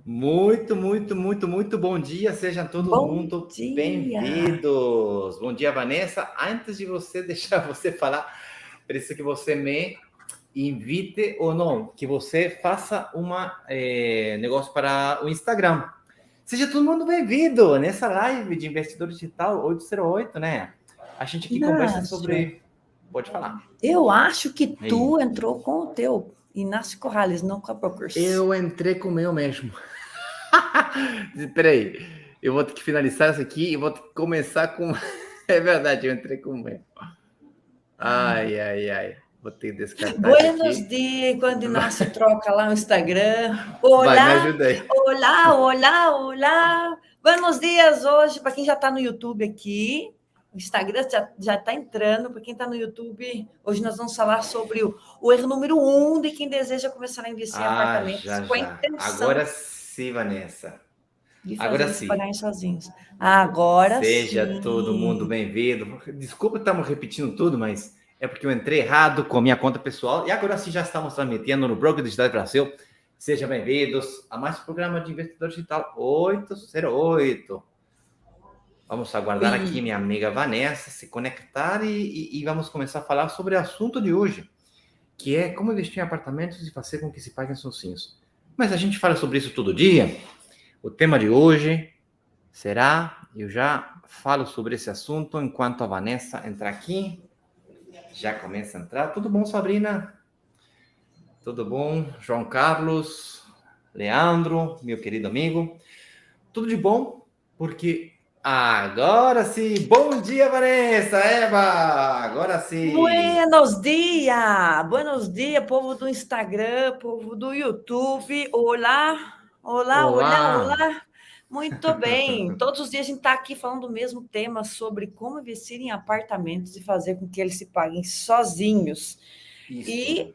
Muito, muito, muito, muito bom dia. Sejam todos Bom muito dia. bem-vindos. Bom dia, Vanessa. Antes de você deixar você falar, preciso que você me invite ou não, que você faça negócio para o Instagram. Seja todo mundo bem-vindo nessa live de Investidor Digital 808, né? A gente aqui conversa Inácio, sobre... Pode falar. eu acho que Aí. tu entrou com o teu Inácio Corrales, não com a Brokers. Eu entrei com o meu mesmo. Peraí, eu vou ter que finalizar isso aqui e vou ter que começar com... É verdade, eu entrei com o meu. Ai. Vou ter que descartar isso Buenos aqui. dias, quando o Inácio troca lá no Instagram. Vai, me Olá, ajuda aí. olá. Buenos dias hoje, para quem já está no YouTube aqui. O Instagram já está entrando. Para quem está no YouTube, hoje nós vamos falar sobre o erro número 1 de quem deseja começar a investir em apartamentos com a intenção Agora sim, Vanessa. de fazer Agora eles sim. pagarem sozinhos. Agora Seja sim. todo mundo bem-vindo. Desculpa estamos repetindo tudo, mas é porque eu entrei errado com a minha conta pessoal e agora sim já estamos transmitindo no Broker Digital Brasil. Sejam bem-vindos a mais um programa de Investidor Digital 808. Vamos aguardar aqui minha amiga Vanessa se conectar e vamos começar a falar sobre o assunto de hoje, que é como investir em apartamentos e fazer com que se paguem sozinhos. Mas a gente fala sobre isso todo dia. O tema de hoje será, eu já falo sobre esse assunto enquanto a Vanessa entrar aqui. Já começa a entrar. Tudo bom, Sabrina? Tudo bom? João Carlos, Leandro, meu querido amigo. Tudo de bom, porque agora sim. Bom dia, Vanessa, Eva. Agora sim. Buenos dias, povo do Instagram, povo do YouTube. Olá. Olá. Muito bem. Todos os dias a gente está aqui falando do mesmo tema sobre como investir em apartamentos e fazer com que eles se paguem sozinhos. Isso. E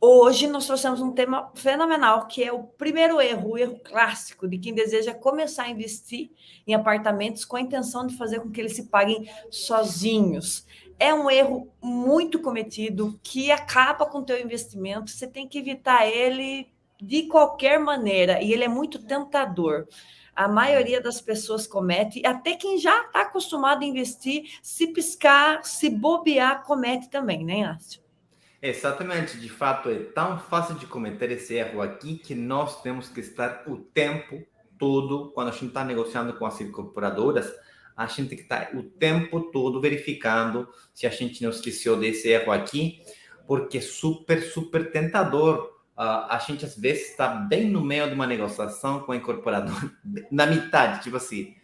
hoje nós trouxemos um tema fenomenal, que é o primeiro erro, o erro clássico de quem deseja começar a investir em apartamentos com a intenção de fazer com que eles se paguem sozinhos. É um erro muito cometido que acaba com o teu investimento. Você tem que evitar ele de qualquer maneira e ele é muito tentador. A maioria das pessoas comete, até quem já está acostumado a investir, se piscar, se bobear, comete também, né, Inácio? Exatamente, de fato é tão fácil de cometer esse erro aqui que nós temos que estar o tempo todo, quando a gente está negociando com as incorporadoras, a gente tem que estar o tempo todo verificando se a gente não esqueceu desse erro aqui, porque é super, super tentador. A gente às vezes está bem no meio de uma negociação com a incorporadora, na metade, tipo assim,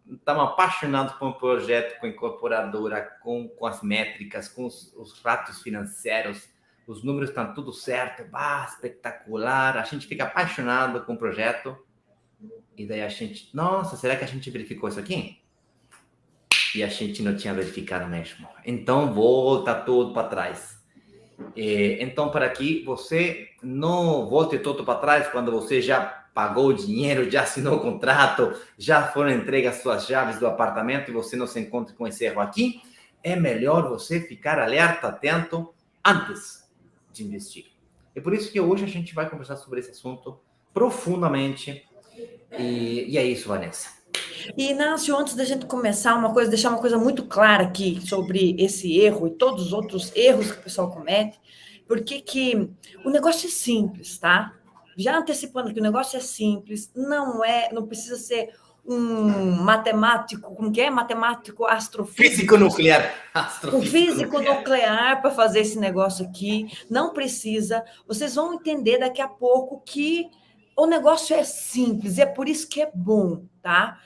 estamos apaixonados por um projeto com a incorporadora, com as métricas, com os fatos financeiros, os números estão tudo certo, espetacular, a gente fica apaixonado com o projeto, e daí a gente, nossa, será que a gente verificou isso aqui? E a gente não tinha verificado mesmo. Então, volta tudo para trás. Então, para que você não volte todo para trás quando você já pagou o dinheiro, já assinou o contrato, já foram entregues as suas chaves do apartamento e você não se encontra com esse erro aqui, é melhor você ficar alerta, atento, antes de investir. É por isso que hoje a gente vai conversar sobre esse assunto profundamente. E é isso, Vanessa. E, Inácio, antes da gente começar, deixar uma coisa muito clara aqui sobre esse erro e todos os outros erros que o pessoal comete, porque que o negócio é simples, tá? Já antecipando que o negócio é simples, não precisa ser um matemático, como que é? Matemático astrofísico. Físico nuclear. Um físico nuclear para fazer esse negócio aqui, não precisa. Vocês vão entender daqui a pouco que o negócio é simples, é por isso que é bom, tá?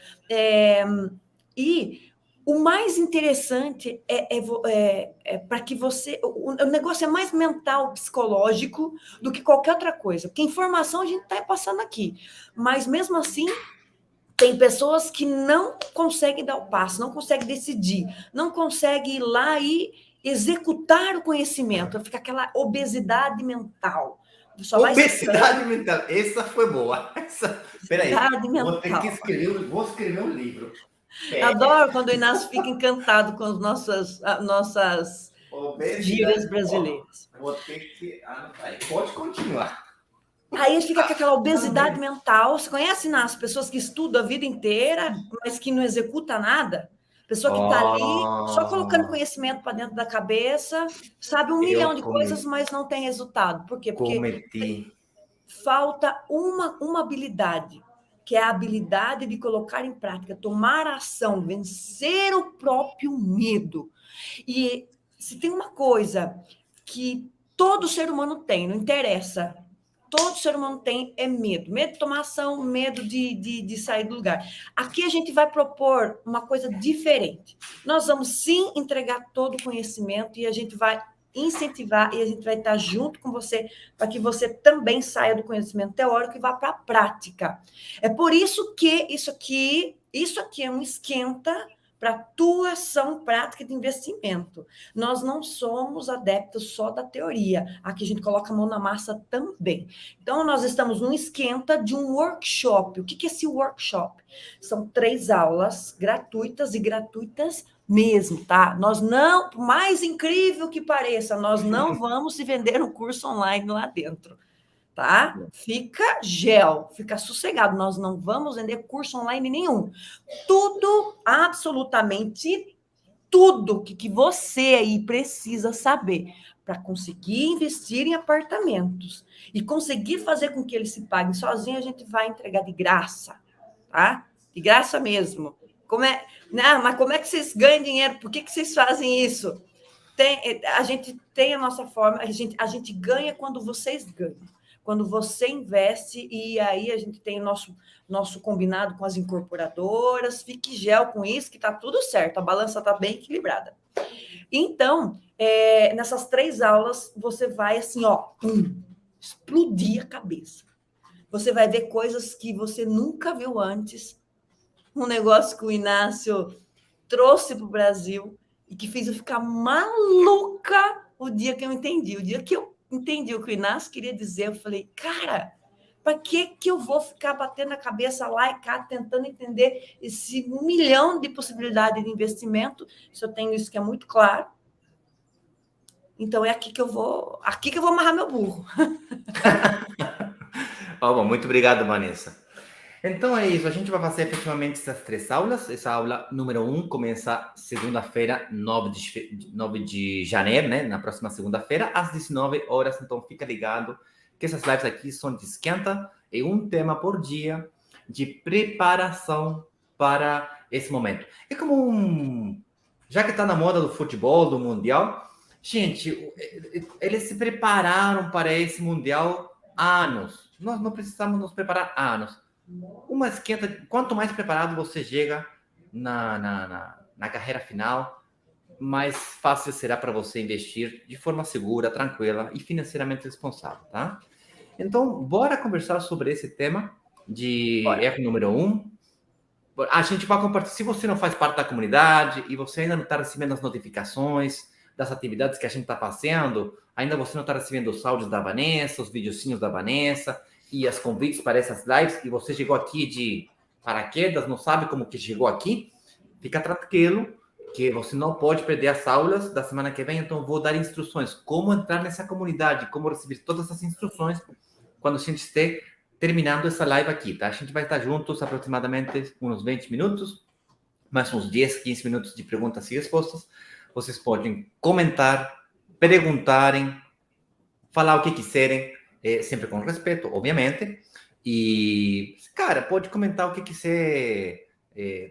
E o mais interessante é para que você... O negócio é mais mental, psicológico, do que qualquer outra coisa. Porque informação a gente está passando aqui. Mas, mesmo assim, tem pessoas que não conseguem dar o passo, não conseguem decidir, não conseguem ir lá e executar o conhecimento. Fica aquela obesidade mental. Obesidade mental. Essa foi boa. Peraí, vou ter que vou escrever um livro. Adoro quando o Inácio fica encantado com as nossas gírias brasileiras. Vou ter que... Pode continuar. Aí fica com aquela obesidade mental. Você conhece as pessoas que estudam a vida inteira, mas que não executa nada? Pessoa que está ali só colocando Oh, conhecimento para dentro da cabeça, sabe 1 milhão eu de coisas, mas não tem resultado. Por quê? Porque cometi. falta uma habilidade, que é a habilidade de colocar em prática, tomar ação, vencer o próprio medo. E se tem uma coisa que todo ser humano tem, não interessa, todo ser humano tem é medo. Medo de tomar ação, medo de sair do lugar. Aqui a gente vai propor uma coisa diferente. Nós vamos sim entregar todo o conhecimento e a gente vai incentivar e a gente vai estar junto com você para que você também saia do conhecimento teórico e vá para a prática. É por isso que isso aqui é um esquenta para a tua ação prática de investimento. Nós não somos adeptos só da teoria. Aqui a gente coloca a mão na massa também. Então, nós estamos num esquenta de um workshop. O que é esse workshop? São 3 aulas gratuitas e gratuitas mesmo, tá? Nós não, por mais incrível que pareça, nós não vamos se vender um curso online lá dentro, tá? Fica sossegado, nós não vamos vender curso online nenhum. Tudo, absolutamente tudo que você aí precisa saber para conseguir investir em apartamentos e conseguir fazer com que eles se paguem sozinhos, a gente vai entregar de graça, tá? De graça mesmo. Mas como é que vocês ganham dinheiro? Por que vocês fazem isso? A gente tem a nossa forma, a gente ganha quando vocês ganham. Quando você investe, e aí a gente tem o nosso combinado com as incorporadoras, fique gel com isso, que está tudo certo, a balança está bem equilibrada. Então, nessas 3 aulas, você vai assim, ó, explodir a cabeça. Você vai ver coisas que você nunca viu antes. Um negócio que o Inácio trouxe para o Brasil e que fez eu ficar maluca o dia que eu entendi. O dia que eu entendi o que o Inácio queria dizer, eu falei, cara, para que eu vou ficar batendo a cabeça lá e cá, tentando entender esse 1 milhão de possibilidades de investimento, se eu tenho isso que é muito claro. Então, é aqui que eu vou amarrar meu burro. Oh, bom, muito obrigado, Vanessa. Então é isso, a gente vai fazer efetivamente essas 3 aulas. Essa aula número 1 começa segunda-feira, 9 de janeiro, né? Na próxima segunda-feira, às 19 horas. Então fica ligado que essas lives aqui são de esquenta e um tema por dia de preparação para esse momento. É como já que está na moda do futebol, do Mundial, gente, eles se prepararam para esse Mundial há anos. Nós não precisamos nos preparar há anos. Uma esquenta, quanto mais preparado você chega na carreira final, mais fácil será para você investir de forma segura, tranquila e financeiramente responsável, tá? Então, bora conversar sobre esse tema de erro número 1. A gente vai compartilhar, se você não faz parte da comunidade e você ainda não está recebendo as notificações das atividades que a gente está fazendo, ainda você não está recebendo os áudios da Vanessa, os videozinhos da Vanessa, e as convites para essas lives, e você chegou aqui de paraquedas, não sabe como que chegou aqui, fica tranquilo, que você não pode perder as aulas da semana que vem, então vou dar instruções, como entrar nessa comunidade, como receber todas as instruções quando a gente estiver terminando essa live aqui, tá? A gente vai estar juntos aproximadamente uns 20 minutos, mais uns 10, 15 minutos de perguntas e respostas. Vocês podem comentar, perguntarem, falar o que quiserem, sempre com respeito, obviamente. E, cara, pode comentar o que quiser,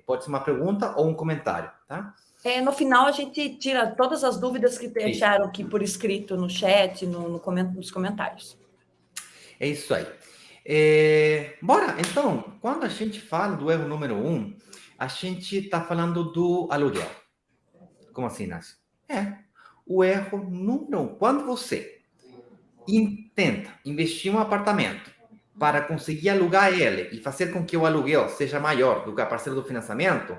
pode ser uma pergunta ou um comentário, tá? No final, a gente tira todas as dúvidas que deixaram aqui por escrito no chat, nos comentários. É isso aí. Bora, então, quando a gente fala do erro número 1, a gente está falando do aluguel. Como assim, Inácio? O erro número 1. Quando você tenta investir em um apartamento para conseguir alugar ele e fazer com que o aluguel seja maior do que a parcela do financiamento,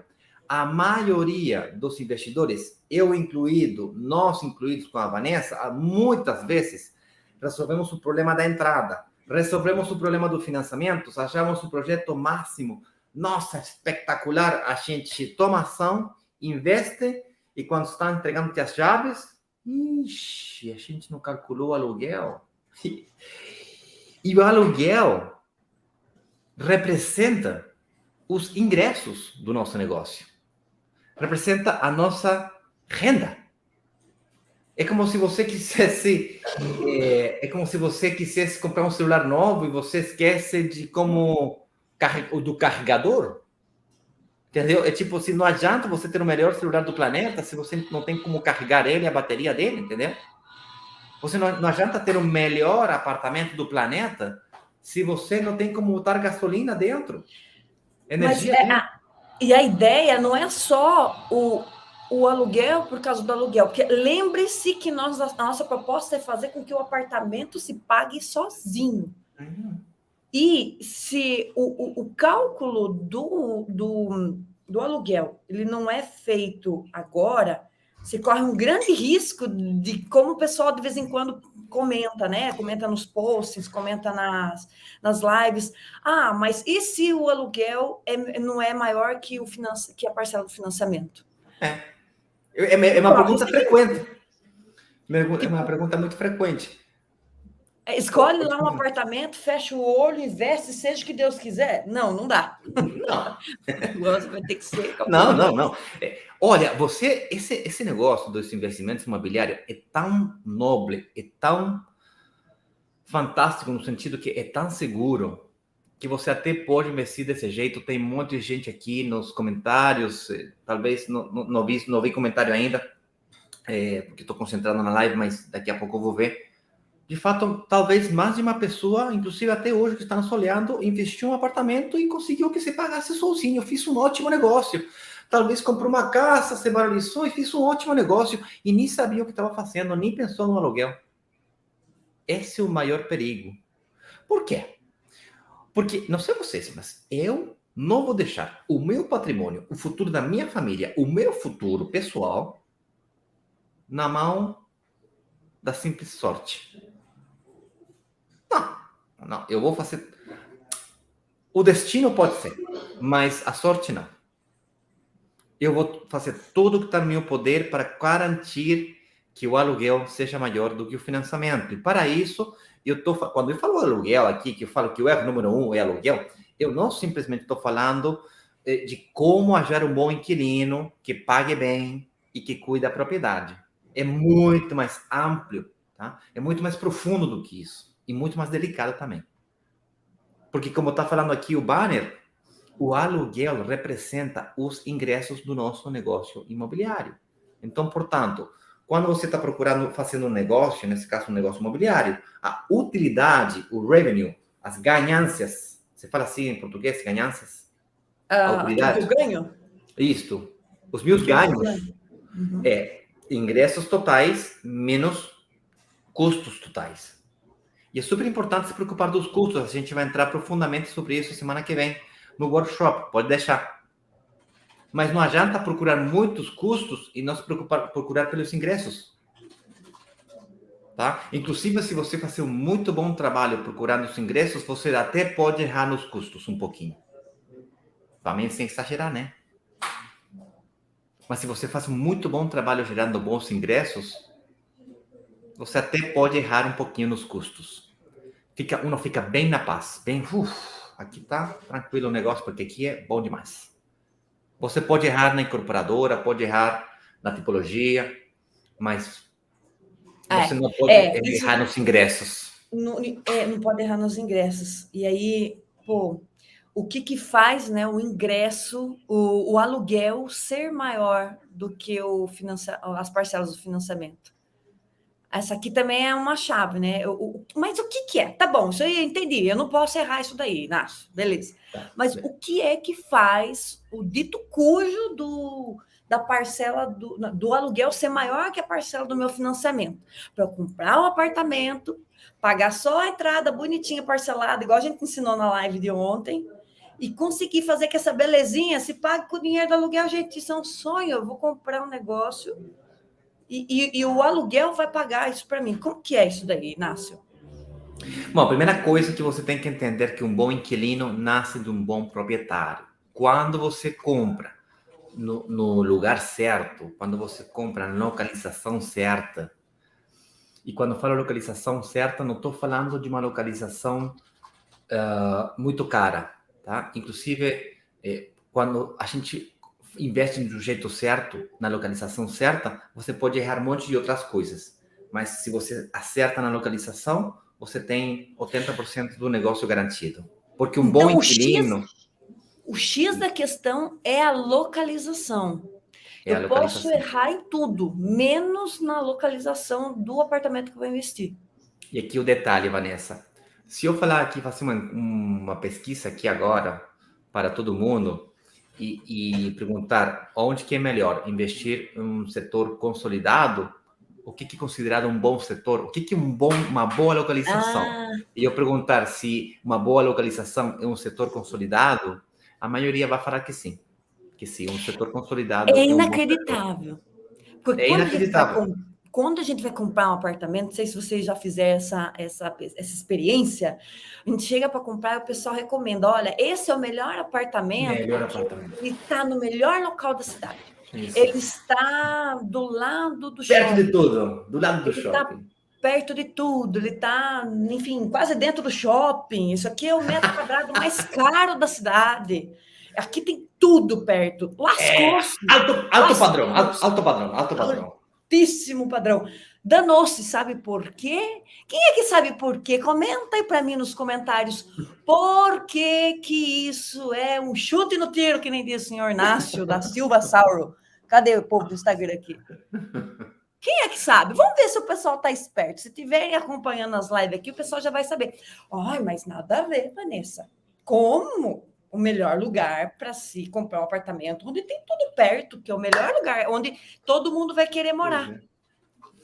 a maioria dos investidores, eu incluído, nós incluídos com a Vanessa, muitas vezes resolvemos o problema da entrada, resolvemos o problema do financiamento, achamos o projeto máximo, nossa, espetacular, a gente toma ação, investe e quando está entregando as chaves, ixi, a gente não calculou o aluguel. E o aluguel representa os ingressos do nosso negócio. Representa a nossa renda. É como se você quisesse comprar um celular novo e você esquece de como do carregador. Entendeu? É tipo assim, não adianta você ter o melhor celular do planeta se você não tem como carregar ele, a bateria dele, entendeu? Você não adianta ter o melhor apartamento do planeta se você não tem como botar gasolina dentro, energia dentro. E a ideia não é só o aluguel por causa do aluguel, porque lembre-se que a nossa proposta é fazer com que o apartamento se pague sozinho. E se o cálculo do aluguel ele não é feito agora, você corre um grande risco de, como o pessoal de vez em quando comenta, né? Comenta nos posts, comenta nas lives. Ah, mas e se o aluguel não é maior que a parcela do financiamento? É uma pergunta frequente. É uma pergunta muito frequente. Escolhe lá um apartamento, fecha o olho, investe, seja o que Deus quiser. Não dá. Não. O negócio vai ter que ser... Não. Olha, esse negócio dos investimentos imobiliários é tão nobre, é tão fantástico no sentido que é tão seguro que você até pode investir desse jeito. Tem um monte de gente aqui nos comentários, talvez não vi comentário ainda, porque estou concentrado na live, mas daqui a pouco eu vou ver. De fato, talvez mais de uma pessoa, inclusive até hoje, que está nos olhando, investiu em um apartamento e conseguiu que se pagasse sozinho. Eu fiz um ótimo negócio. Talvez comprou uma casa, se valorizou e fiz um ótimo negócio e nem sabia o que estava fazendo, nem pensou no aluguel. Esse é o maior perigo. Por quê? Porque, não sei vocês, mas eu não vou deixar o meu patrimônio, o futuro da minha família, o meu futuro pessoal, na mão da simples sorte. Não, eu vou fazer... O destino pode ser, mas a sorte não. Eu vou fazer tudo o que está no meu poder para garantir que o aluguel seja maior do que o financiamento. E para isso, quando eu falo aluguel aqui, que eu falo que o erro número 1 é aluguel, eu não simplesmente estou falando de como achar um bom inquilino que pague bem e que cuide da propriedade. É muito mais amplo, tá? É muito mais profundo do que isso. E muito mais delicado também. Porque, como está falando aqui o banner, o aluguel representa os ingressos do nosso negócio imobiliário. Então, portanto, quando você está fazendo um negócio, nesse caso um negócio imobiliário, a utilidade, o revenue, as ganâncias, você fala assim em português, ganâncias? A utilidade? Aquilo que eu ganho? Isto. Os meus ganhos é ingressos totais menos custos totais. E é super importante se preocupar dos custos. A gente vai entrar profundamente sobre isso semana que vem no workshop. Pode deixar. Mas não adianta procurar muitos custos e não se procurar pelos ingressos. Tá? Inclusive, se você fazer um muito bom trabalho procurando os ingressos, você até pode errar nos custos um pouquinho. Também sem exagerar, né? Mas se você faz um muito bom trabalho gerando bons ingressos, você até pode errar um pouquinho nos custos. Uno fica bem na paz, bem, aqui tá tranquilo o negócio, porque aqui é bom demais. Você pode errar na incorporadora, pode errar na tipologia, mas você não pode errar nos ingressos. Não pode errar nos ingressos. E aí, o que faz, né, o ingresso, o aluguel ser maior do que as parcelas do financiamento? Essa aqui também é uma chave, né? Mas o que é? Tá bom, isso aí eu entendi. Eu não posso errar isso daí, Nacho. Beleza. Mas o que é que faz o dito cujo da parcela do aluguel ser maior que a parcela do meu financiamento? Para eu comprar um apartamento, pagar só a entrada bonitinha, parcelada, igual a gente ensinou na live de ontem, e conseguir fazer que essa belezinha se pague com o dinheiro do aluguel. Gente, isso é um sonho. Eu vou comprar um negócio... E o aluguel vai pagar isso para mim. Como que é isso daí, Inácio? Bom, a primeira coisa que você tem que entender que um bom inquilino nasce de um bom proprietário. Quando você compra no lugar certo, quando você compra na localização certa, E quando falo localização certa, não estou falando de uma localização muito cara, tá? Inclusive, quando a gente investe do jeito certo, na localização certa, você pode errar um monte de outras coisas. Mas se você acerta na localização, você tem 80% do negócio garantido. Porque um bom Então, inquilino... o X da questão é a localização. É a Eu posso localização. errar em tudo, menos na localização do apartamento que eu vou investir. E aqui o detalhe, Vanessa. Se eu falar aqui, fazer uma pesquisa aqui agora para todo mundo e perguntar onde que é melhor investir em um setor consolidado, o que é considerado um bom setor, o que é uma boa localização. E eu perguntar se uma boa localização é um setor consolidado, a maioria vai falar que sim. Que sim, um setor consolidado É é um bom setor. inacreditável. Porque É inacreditável. quando a gente vai comprar um apartamento, não sei se vocês já fizeram essa experiência, a gente chega para comprar e o pessoal recomenda, olha, esse é o melhor apartamento, Melhor apartamento. ele está no melhor local da cidade. Isso. Ele está do lado do Perto shopping. de tudo, do lado do Ele shopping. Está perto de tudo, ele está, enfim, quase dentro do shopping. Isso aqui é o metro quadrado mais caro da cidade. Aqui tem tudo perto. Lascou-se. Alto padrão, alto padrão, alto padrão. Altíssimo padrão. Danou-se, sabe por quê? Quem é que sabe por quê? Comenta aí para mim nos comentários. Por que que isso é um chute no tiro, que nem diz o senhor Inácio da Silva Sauro? Cadê o povo do Instagram aqui? Quem é que sabe? Vamos ver se o pessoal está esperto. Se estiverem acompanhando as lives aqui, o pessoal já vai saber. Ai, mas nada a ver, Vanessa. Como o melhor lugar para se comprar um apartamento, onde tem tudo perto, que é o melhor lugar, onde todo mundo vai querer morar.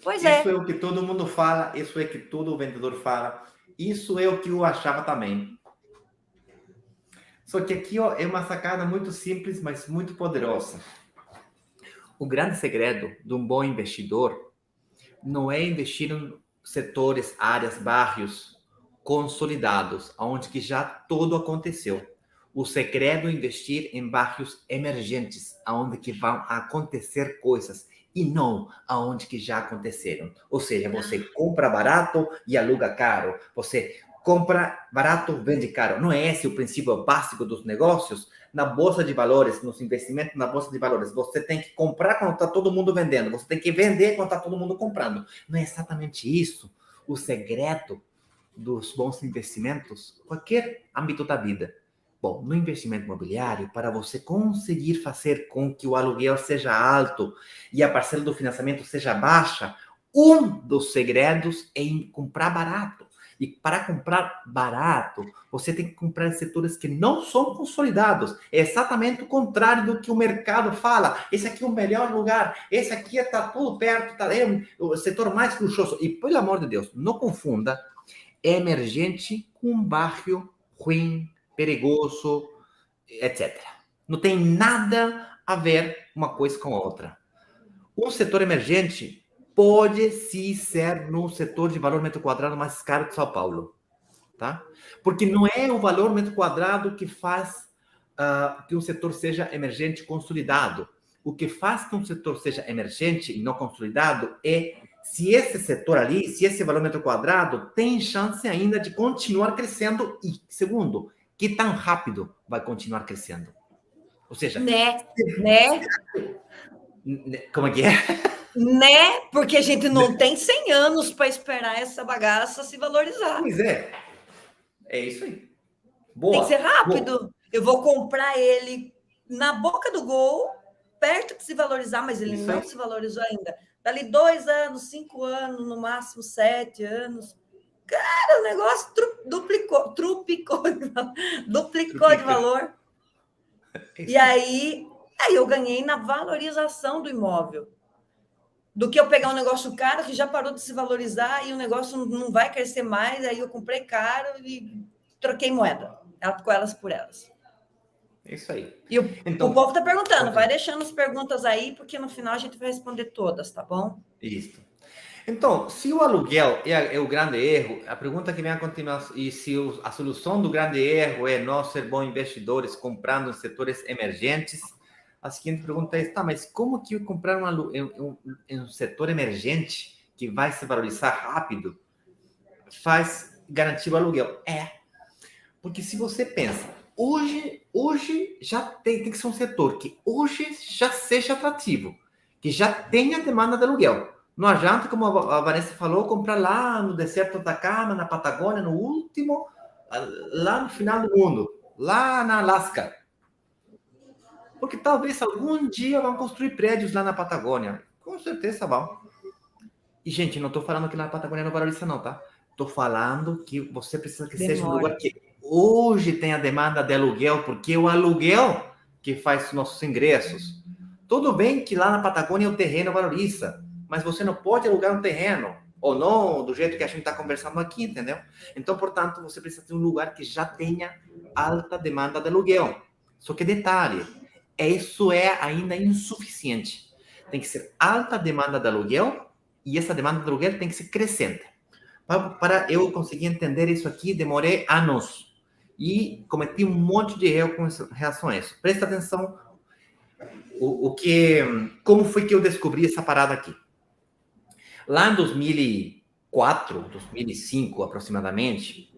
Pois é. Isso é o que todo mundo fala, isso é o que todo vendedor fala, isso é o que eu achava também. Só que aqui ó, é uma sacada muito simples, mas muito poderosa. O grande segredo de um bom investidor não é investir em setores, áreas, bairros consolidados, onde que já tudo aconteceu. O segredo é investir em bairros emergentes, onde que vão acontecer coisas e não aonde que já aconteceram. Ou seja, você compra barato e aluga caro. Você compra barato, vende caro. Não é esse o princípio básico dos negócios? Na bolsa de valores, nos investimentos na bolsa de valores, você tem que comprar quando está todo mundo vendendo. Você tem que vender quando está todo mundo comprando. Não é exatamente isso o segredo dos bons investimentos? Qualquer âmbito da vida. Bom, no investimento imobiliário, para você conseguir fazer com que o aluguel seja alto e a parcela do financiamento seja baixa, um dos segredos é em comprar barato. E para comprar barato, você tem que comprar em setores que não são consolidados. É exatamente o contrário do que o mercado fala. Esse aqui é o melhor lugar. Esse aqui está tudo perto. É o setor mais luxuoso. E, pelo amor de Deus, não confunda emergente com bairro ruim, perigoso, etc. Não tem nada a ver uma coisa com a outra. Um setor emergente pode sim ser no setor de valor metro quadrado mais caro de São Paulo, tá? Porque não é o valor metro quadrado que faz que um setor seja emergente consolidado. O que faz que um setor seja emergente e não consolidado é se esse setor ali, se esse valor metro quadrado tem chance ainda de continuar crescendo e, segundo, que tão rápido vai continuar crescendo. Ou seja... Como é que é? Né? Porque a gente não tem 100 anos para esperar essa bagaça se valorizar. Pois é. É isso aí. Boa. Tem que ser rápido. Boa. Eu vou comprar ele na boca do gol, perto de se valorizar, mas ele isso não se valorizou ainda. Dali 2 anos, 5 anos, no máximo 7 anos. Cara, o negócio duplicou de valor. E aí eu ganhei na valorização do imóvel. Do que eu pegar um negócio caro que já parou de se valorizar e o negócio não vai crescer mais, aí eu comprei caro e troquei moeda com elas por elas. É isso aí. E o povo está perguntando, vai deixando as perguntas aí, porque no final a gente vai responder todas, tá bom? Isso. Então, se o aluguel é o grande erro, a pergunta que vem a continuação, e se a solução do grande erro é nós ser bons investidores comprando em setores emergentes, a seguinte pergunta é, tá, mas como que comprar um setor emergente que vai se valorizar rápido faz garantir o aluguel. Porque se você pensa, hoje já tem que ser um setor que hoje já seja atrativo, que já tenha demanda de aluguel. Não adianta, como a Vanessa falou, comprar lá no deserto do Atacama, na Patagônia, no último, lá no final do mundo, lá na Alasca. Porque talvez algum dia vão construir prédios lá na Patagônia. Com certeza vão. E, gente, não estou falando que na Patagônia não valoriza, não, tá? Estou falando que você precisa que seja um lugar que hoje tenha demanda de aluguel, porque é o aluguel que faz nossos ingressos. Tudo bem que lá na Patagônia o terreno valoriza, mas você não pode alugar um terreno, ou não, do jeito que a gente está conversando aqui, entendeu? Então, portanto, você precisa ter um lugar que já tenha alta demanda de aluguel. Só que detalhe, isso é ainda insuficiente. Tem que ser alta demanda de aluguel e essa demanda de aluguel tem que ser crescente. Para eu conseguir entender isso aqui, demorei anos e cometi um monte de erro com relação a isso. Presta atenção como foi que eu descobri essa parada aqui. Lá em 2004, 2005 aproximadamente,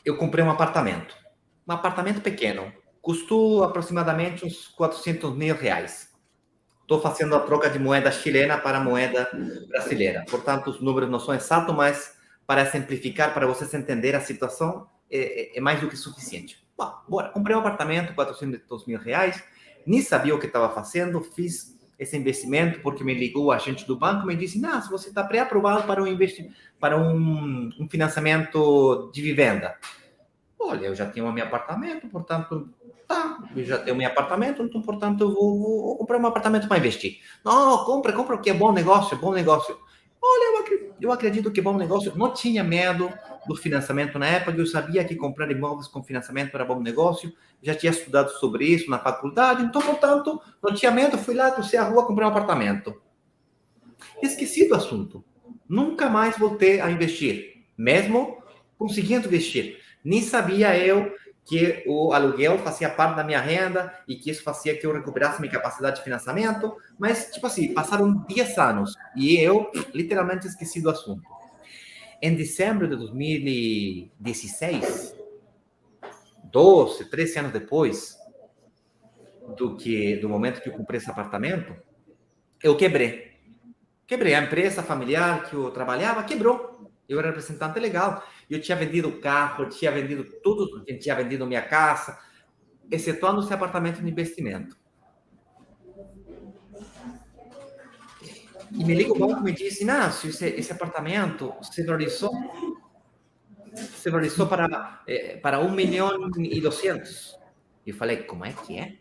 eu comprei um apartamento pequeno, custou aproximadamente uns 400 mil reais. Estou fazendo a troca de moeda chilena para moeda brasileira. Portanto, os números não são exatos, mas para simplificar, para vocês entenderem a situação, é mais do que suficiente. Bom, bora. Comprei um apartamento, 400 mil reais, nem sabia o que estava fazendo, fiz esse investimento porque me ligou o agente do banco e me disse, se você está pré-aprovado para um financiamento de vivenda. Olha, eu já tenho o meu apartamento, portanto... eu já tenho meu apartamento, então, portanto, eu vou comprar um apartamento para investir. Não, compra, que é bom negócio. Olha, eu acredito que é bom negócio. Não tinha medo do financiamento na época, eu sabia que comprar imóveis com financiamento era bom negócio, já tinha estudado sobre isso na faculdade, então, portanto, não tinha medo, fui lá, crucei a rua, comprei um apartamento. Esqueci do assunto. Nunca mais voltei a investir, mesmo conseguindo investir. Nem sabia eu que o aluguel fazia parte da minha renda e que isso fazia que eu recuperasse minha capacidade de financiamento, mas, tipo assim, passaram 10 anos e eu literalmente esqueci do assunto. Em dezembro de 2016, 12, 13 anos depois do momento que eu comprei esse apartamento, eu quebrei. A empresa familiar que eu trabalhava quebrou. Eu era representante legal. Eu tinha vendido o carro, tinha vendido tudo, tinha vendido minha casa, excetuando esse apartamento de investimento. E me liga o banco e me disse, Inácio, esse apartamento se valorizou para 1.200.000. Eu falei, como é que é?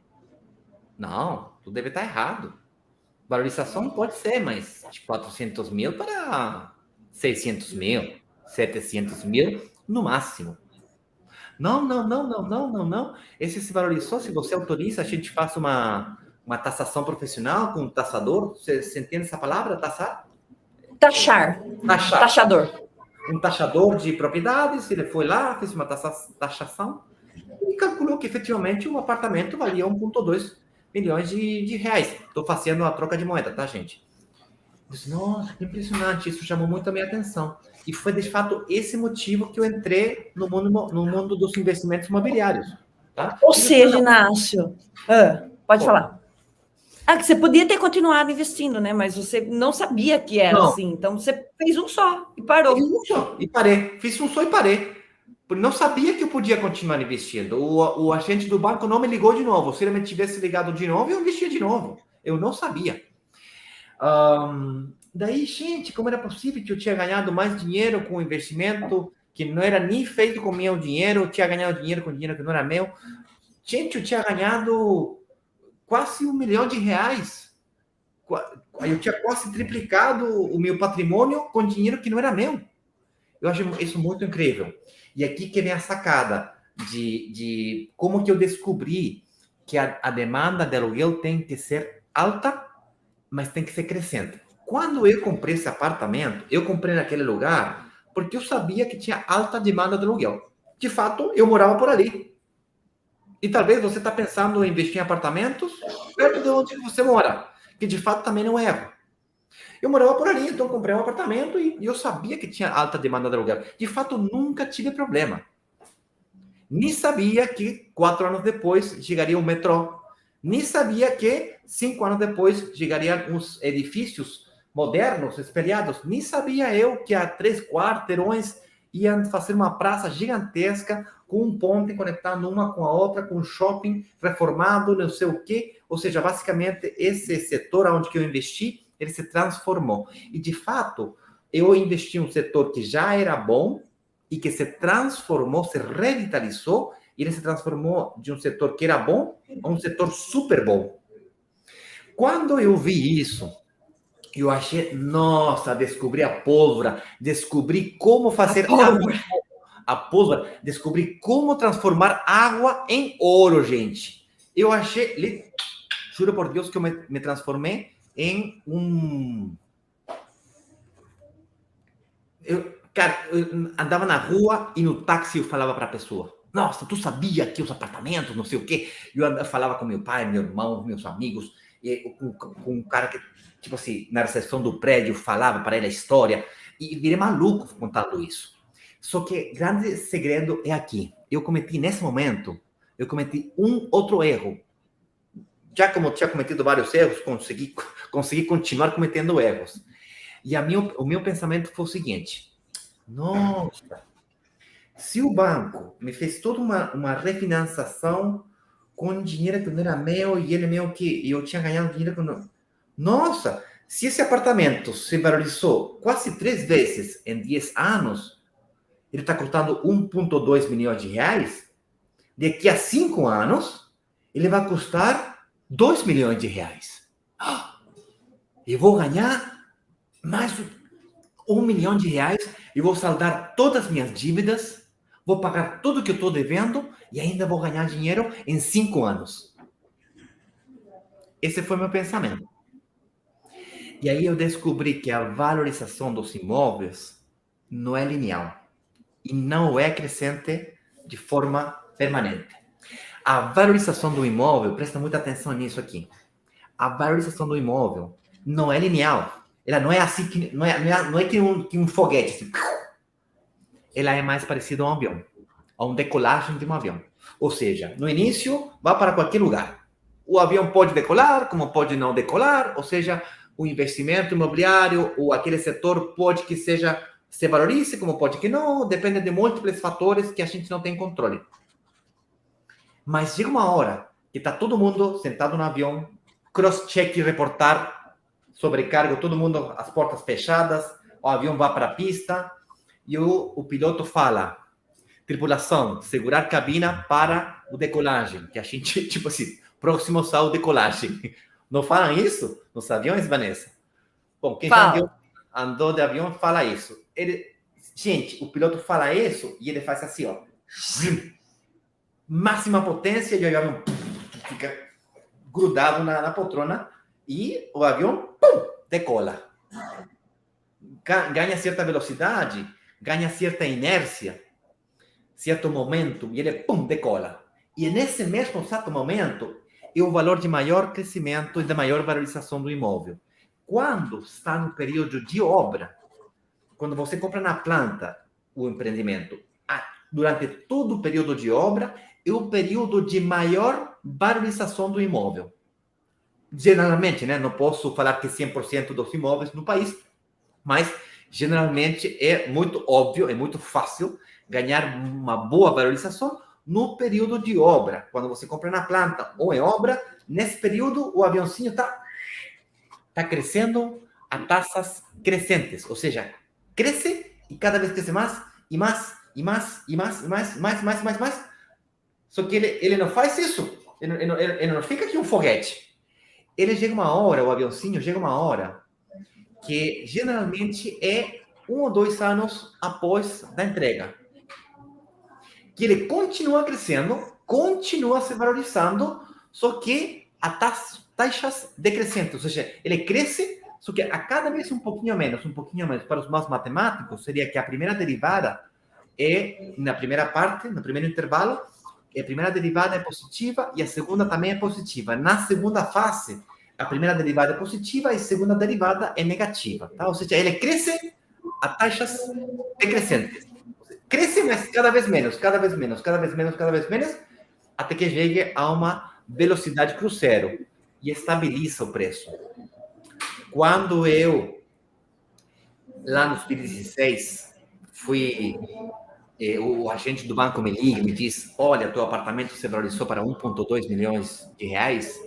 Não, tu deve estar errado. Valorização pode ser, mas de 400 mil para 600 mil, 700 mil no máximo. Não. Esse se valorizou, se você autoriza, a gente faz uma taxação profissional com um taxador. Você entende essa palavra, taxar? Taxador. Um taxador de propriedades, ele foi lá, fez uma taxação e calculou que efetivamente o apartamento valia 1,2 milhões de reais. Estou fazendo a troca de moeda, tá, gente? Eu disse, nossa, que impressionante, isso chamou muito a minha atenção. E foi, de fato, esse motivo que eu entrei no mundo dos investimentos imobiliários. Tá? Ou seja, Inácio, pode falar. Que você podia ter continuado investindo, né? Mas você não sabia que era assim. Então, você fez um só e parou. Fiz um só e parei. Fiz um só e parei. Não sabia que eu podia continuar investindo. O agente do banco não me ligou de novo. Se ele me tivesse ligado de novo, eu investia de novo. Eu não sabia. Daí, gente, como era possível que eu tinha ganhado mais dinheiro com um investimento que não era nem feito com meu dinheiro, eu tinha ganhado dinheiro com dinheiro que não era meu. Gente, eu tinha ganhado quase 1 milhão de reais. Eu tinha quase triplicado o meu patrimônio com dinheiro que não era meu. Eu acho isso muito incrível. E aqui que vem a sacada de como que eu descobri que a demanda de aluguel tem que ser alta, mas tem que ser crescente. Quando eu comprei esse apartamento, eu comprei naquele lugar porque eu sabia que tinha alta demanda de aluguel. De fato, eu morava por ali. E talvez você está pensando em investir em apartamentos perto de onde você mora, que de fato também não é erro. Eu morava por ali, então comprei um apartamento e eu sabia que tinha alta demanda de aluguel. De fato, nunca tive problema. Nem sabia que 4 anos depois chegaria o metrô. Nem sabia que 5 anos depois chegariam uns edifícios modernos, espelhados. Nem sabia eu que a 3 quarteirões iam fazer uma praça gigantesca com um ponte conectando uma com a outra, com um shopping reformado, não sei o quê. Ou seja, basicamente, esse setor onde eu investi, ele se transformou. E, de fato, eu investi em um setor que já era bom, e que se transformou, se revitalizou, e ele se transformou de um setor que era bom a um setor super bom. Quando eu vi isso, eu achei, nossa, descobri a pólvora, descobri como fazer a pólvora, descobri como transformar água em ouro, gente. Eu achei, juro por Deus que eu me transformei em um... Cara, eu andava na rua e no táxi eu falava para a pessoa, nossa, tu sabia que os apartamentos, não sei o quê? Eu falava com meu pai, meu irmão, meus amigos, com um cara que, tipo assim, na recepção do prédio, falava para ele a história, e virei maluco contando isso. Só que o grande segredo é aqui. Nesse momento, eu cometi um outro erro. Já como eu tinha cometido vários erros, consegui continuar cometendo erros. E o meu pensamento foi o seguinte: nossa, se o banco me fez toda uma refinanciação com dinheiro que não era meu e ele meu que eu tinha ganhado dinheiro que não... Nossa, se esse apartamento se valorizou quase 3 vezes em 10 anos, ele está custando 1,2 milhões de reais, daqui a 5 anos, ele vai custar 2 milhões de reais. Eu vou ganhar mais 1 milhão de reais e vou saldar todas as minhas dívidas, vou pagar tudo que eu estou devendo e ainda vou ganhar dinheiro em 5 anos. Esse foi meu pensamento. E aí eu descobri que a valorização dos imóveis não é linear e não é crescente de forma permanente. A valorização do imóvel, presta muita atenção nisso aqui. A valorização do imóvel não é linear. Ela não é assim, não é que um foguete. Assim. Ela é mais parecida a um avião, a um decolagem de um avião. Ou seja, no início, vai para qualquer lugar. O avião pode decolar, como pode não decolar, ou seja, o investimento imobiliário ou aquele setor pode que se valorize, como pode que não, depende de múltiplos fatores que a gente não tem controle. Mas chega uma hora que está todo mundo sentado no avião, cross-check, reportar, sobrecargo, todo mundo, as portas fechadas, o avião vai para a pista e o piloto fala, tripulação, segurar cabina para o decolagem, que a gente, tipo assim, próximo ao decolagem. Não falam isso nos aviões, Vanessa? Bom, quem já andou de avião fala isso. Gente, o piloto fala isso e ele faz assim, ó. Máxima potência e o avião fica grudado na poltrona e o avião decola. Ganha certa velocidade, ganha certa inércia, certo momento e ele decola. E nesse mesmo exato momento é o valor de maior crescimento e de maior valorização do imóvel. Quando está no período de obra, quando você compra na planta o empreendimento, durante todo o período de obra, é o período de maior valorização do imóvel. Geralmente, né? Não posso falar que 100% dos imóveis no país, mas geralmente é muito óbvio, é muito fácil ganhar uma boa valorização no período de obra. Quando você compra na planta ou em obra, nesse período o aviãozinho está crescendo a taxas crescentes, ou seja, cresce e cada vez cresce mais e mais e mais e mais e mais. Só que ele não faz isso. Ele não fica aqui um foguete. Ele chega uma hora, o aviãozinho chega uma hora que geralmente é 1 ou 2 anos após da entrega. Que ele continua crescendo, continua se valorizando, só que a taxas decrescentes, ou seja, ele cresce, só que a cada vez um pouquinho menos. Para os mais matemáticos, seria que a primeira derivada é, na primeira parte, no primeiro intervalo, a primeira derivada é positiva e a segunda também é positiva. Na segunda fase, A primeira derivada é positiva e a segunda derivada é negativa, tá? Ou seja, ele cresce a taxas decrescentes. Cresce, mas cada vez menos, cada vez menos, cada vez menos, cada vez menos, até que chegue a uma velocidade cruzeiro e estabiliza o preço. Quando eu, lá no 2016, o agente do banco me liga e me diz, olha, teu apartamento se valorizou para 1,2 milhões de reais,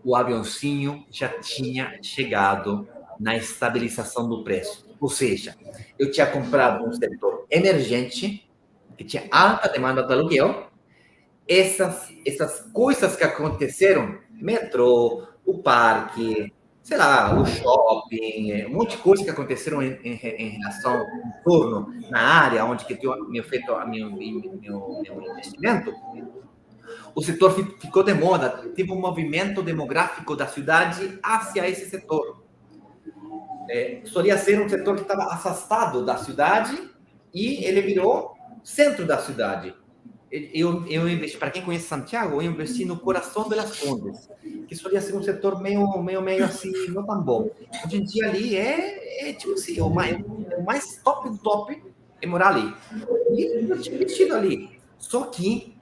o aviãozinho já tinha chegado na estabilização do preço. Ou seja, eu tinha comprado um setor emergente, que tinha alta demanda de aluguel. Essas coisas que aconteceram, metrô, o parque, sei lá, o shopping, um monte de coisas que aconteceram em relação em torno, na área onde que eu tinha feito meu investimento, o setor ficou de moda, teve um movimento demográfico da cidade hacia esse setor. Solia ser um setor que estava afastado da cidade e ele virou centro da cidade. Eu investi, para quem conhece Santiago, eu investi no coração de Las Condes, que solia ser um setor meio assim, não tão bom. Hoje em dia ali tipo assim, o mais top do top é morar ali. E eu tinha investido ali. Só que,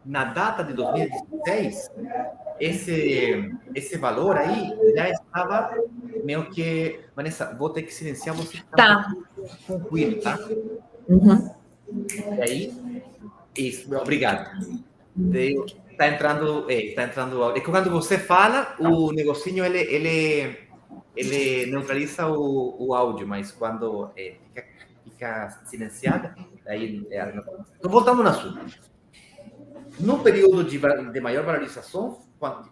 na data de 2016, esse valor aí já estava meio que... Vanessa, vou ter que silenciar você. Tá. Com ruído, tá? Uhum. E aí, isso, obrigado. Está entrando... É que quando você fala, o negocinho, ele neutraliza o áudio, mas quando fica silenciado, aí... Estou voltando no assunto. No período de maior valorização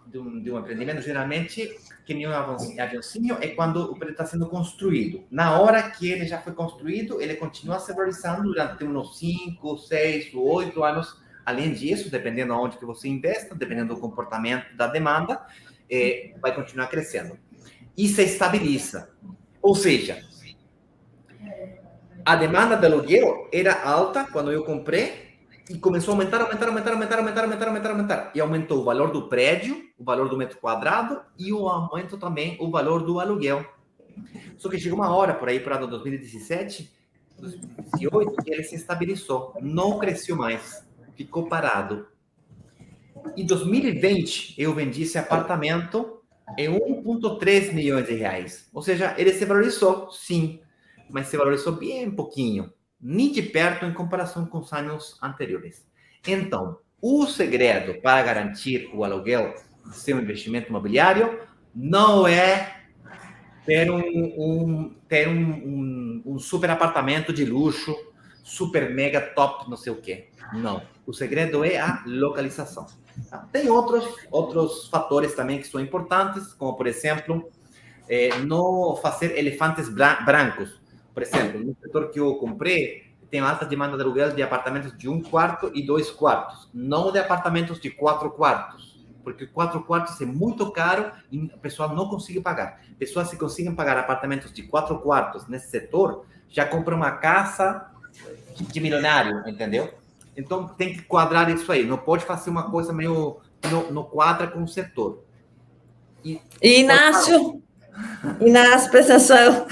de um empreendimento, geralmente, que nem um aviãozinho, é quando o prédio está sendo construído. Na hora que ele já foi construído, ele continua se valorizando durante uns 5, 6 ou 8 anos. Além disso, dependendo de onde que você investa, dependendo do comportamento da demanda, vai continuar crescendo. E se estabiliza. Ou seja, a demanda de aluguel era alta quando eu comprei, e começou a aumentar. E aumentou o valor do prédio, o valor do metro quadrado e o aumento também o valor do aluguel. Só que chegou uma hora, por aí, para 2017, 2018, que ele se estabilizou. Não cresceu mais. Ficou parado. Em 2020, eu vendi esse apartamento em 1,3 milhões de reais. Ou seja, ele se valorizou, sim. Mas se valorizou bem pouquinho. Nem de perto em comparação com os anos anteriores. Então, o segredo para garantir o aluguel do seu investimento imobiliário não é ter um super apartamento de luxo, super mega top, não sei o quê. Não. O segredo é a localização. Tem outros fatores também que são importantes, como, por exemplo, não fazer elefantes brancos. Por exemplo, no setor que eu comprei, tem alta demanda de aluguel de apartamentos de 1 quarto e 2 quartos, não de apartamentos de 4 quartos, porque 4 quartos é muito caro e o pessoal não consegue pagar. Pessoas que conseguem pagar apartamentos de 4 quartos nesse setor, já compram uma casa de milionário, entendeu? Então, tem que quadrar isso aí. Não pode fazer uma coisa meio... Não quadra com o setor. Inácio, presta atenção.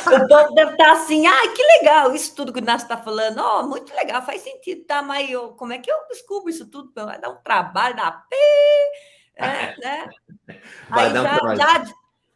O povo deve estar assim, que legal, isso tudo que o Inácio está falando, muito legal, faz sentido, tá? Mas como é que eu descubro isso tudo? Vai dar um trabalho, né? Aí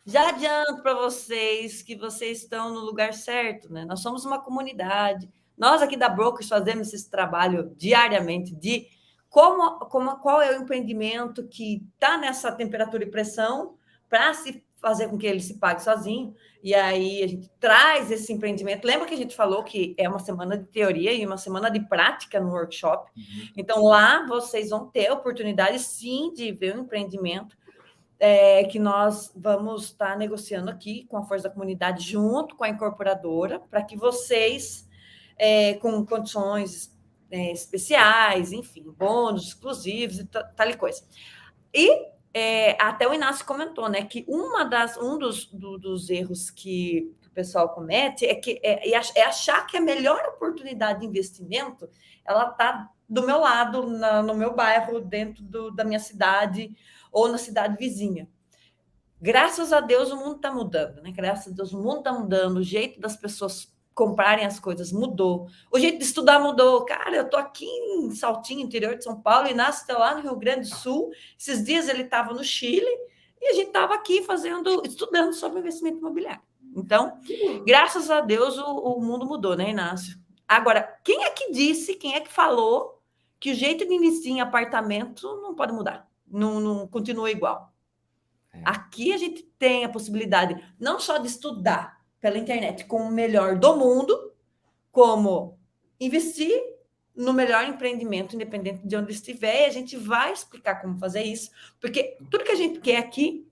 já adianto para vocês que vocês estão no lugar certo, né? Nós somos uma comunidade, nós aqui da Brokers fazemos esse trabalho diariamente de qual é o empreendimento que está nessa temperatura e pressão para se fazer com que ele se pague sozinho. E aí a gente traz esse empreendimento. Lembra que a gente falou que é uma semana de teoria e uma semana de prática no workshop? Uhum. Então, lá vocês vão ter a oportunidade, sim, de ver um empreendimento que nós vamos estar negociando aqui com a Força da Comunidade, junto com a incorporadora, para que vocês, com condições especiais, enfim, bônus exclusivos e tal e coisa. E até o Inácio comentou, né, que um dos erros que o pessoal comete é achar que a melhor oportunidade de investimento ela está do meu lado, no meu bairro, dentro da minha cidade, ou na cidade vizinha. Graças a Deus o mundo está mudando, né? Graças a Deus o mundo está mudando, o jeito das pessoas comprarem as coisas mudou, o jeito de estudar mudou. Cara, eu estou aqui em Saltinho, interior de São Paulo, e Inácio está lá no Rio Grande do Sul. Esses dias ele estava no Chile e a gente estava aqui estudando sobre investimento imobiliário. Então, graças a Deus o mundo mudou, né, Inácio? Agora, quem é que falou que o jeito de investir em apartamento não pode mudar, não continua igual? Aqui a gente tem a possibilidade não só de estudar pela internet com o melhor do mundo, como investir no melhor empreendimento, independente de onde estiver, e a gente vai explicar como fazer isso, porque tudo que a gente quer aqui,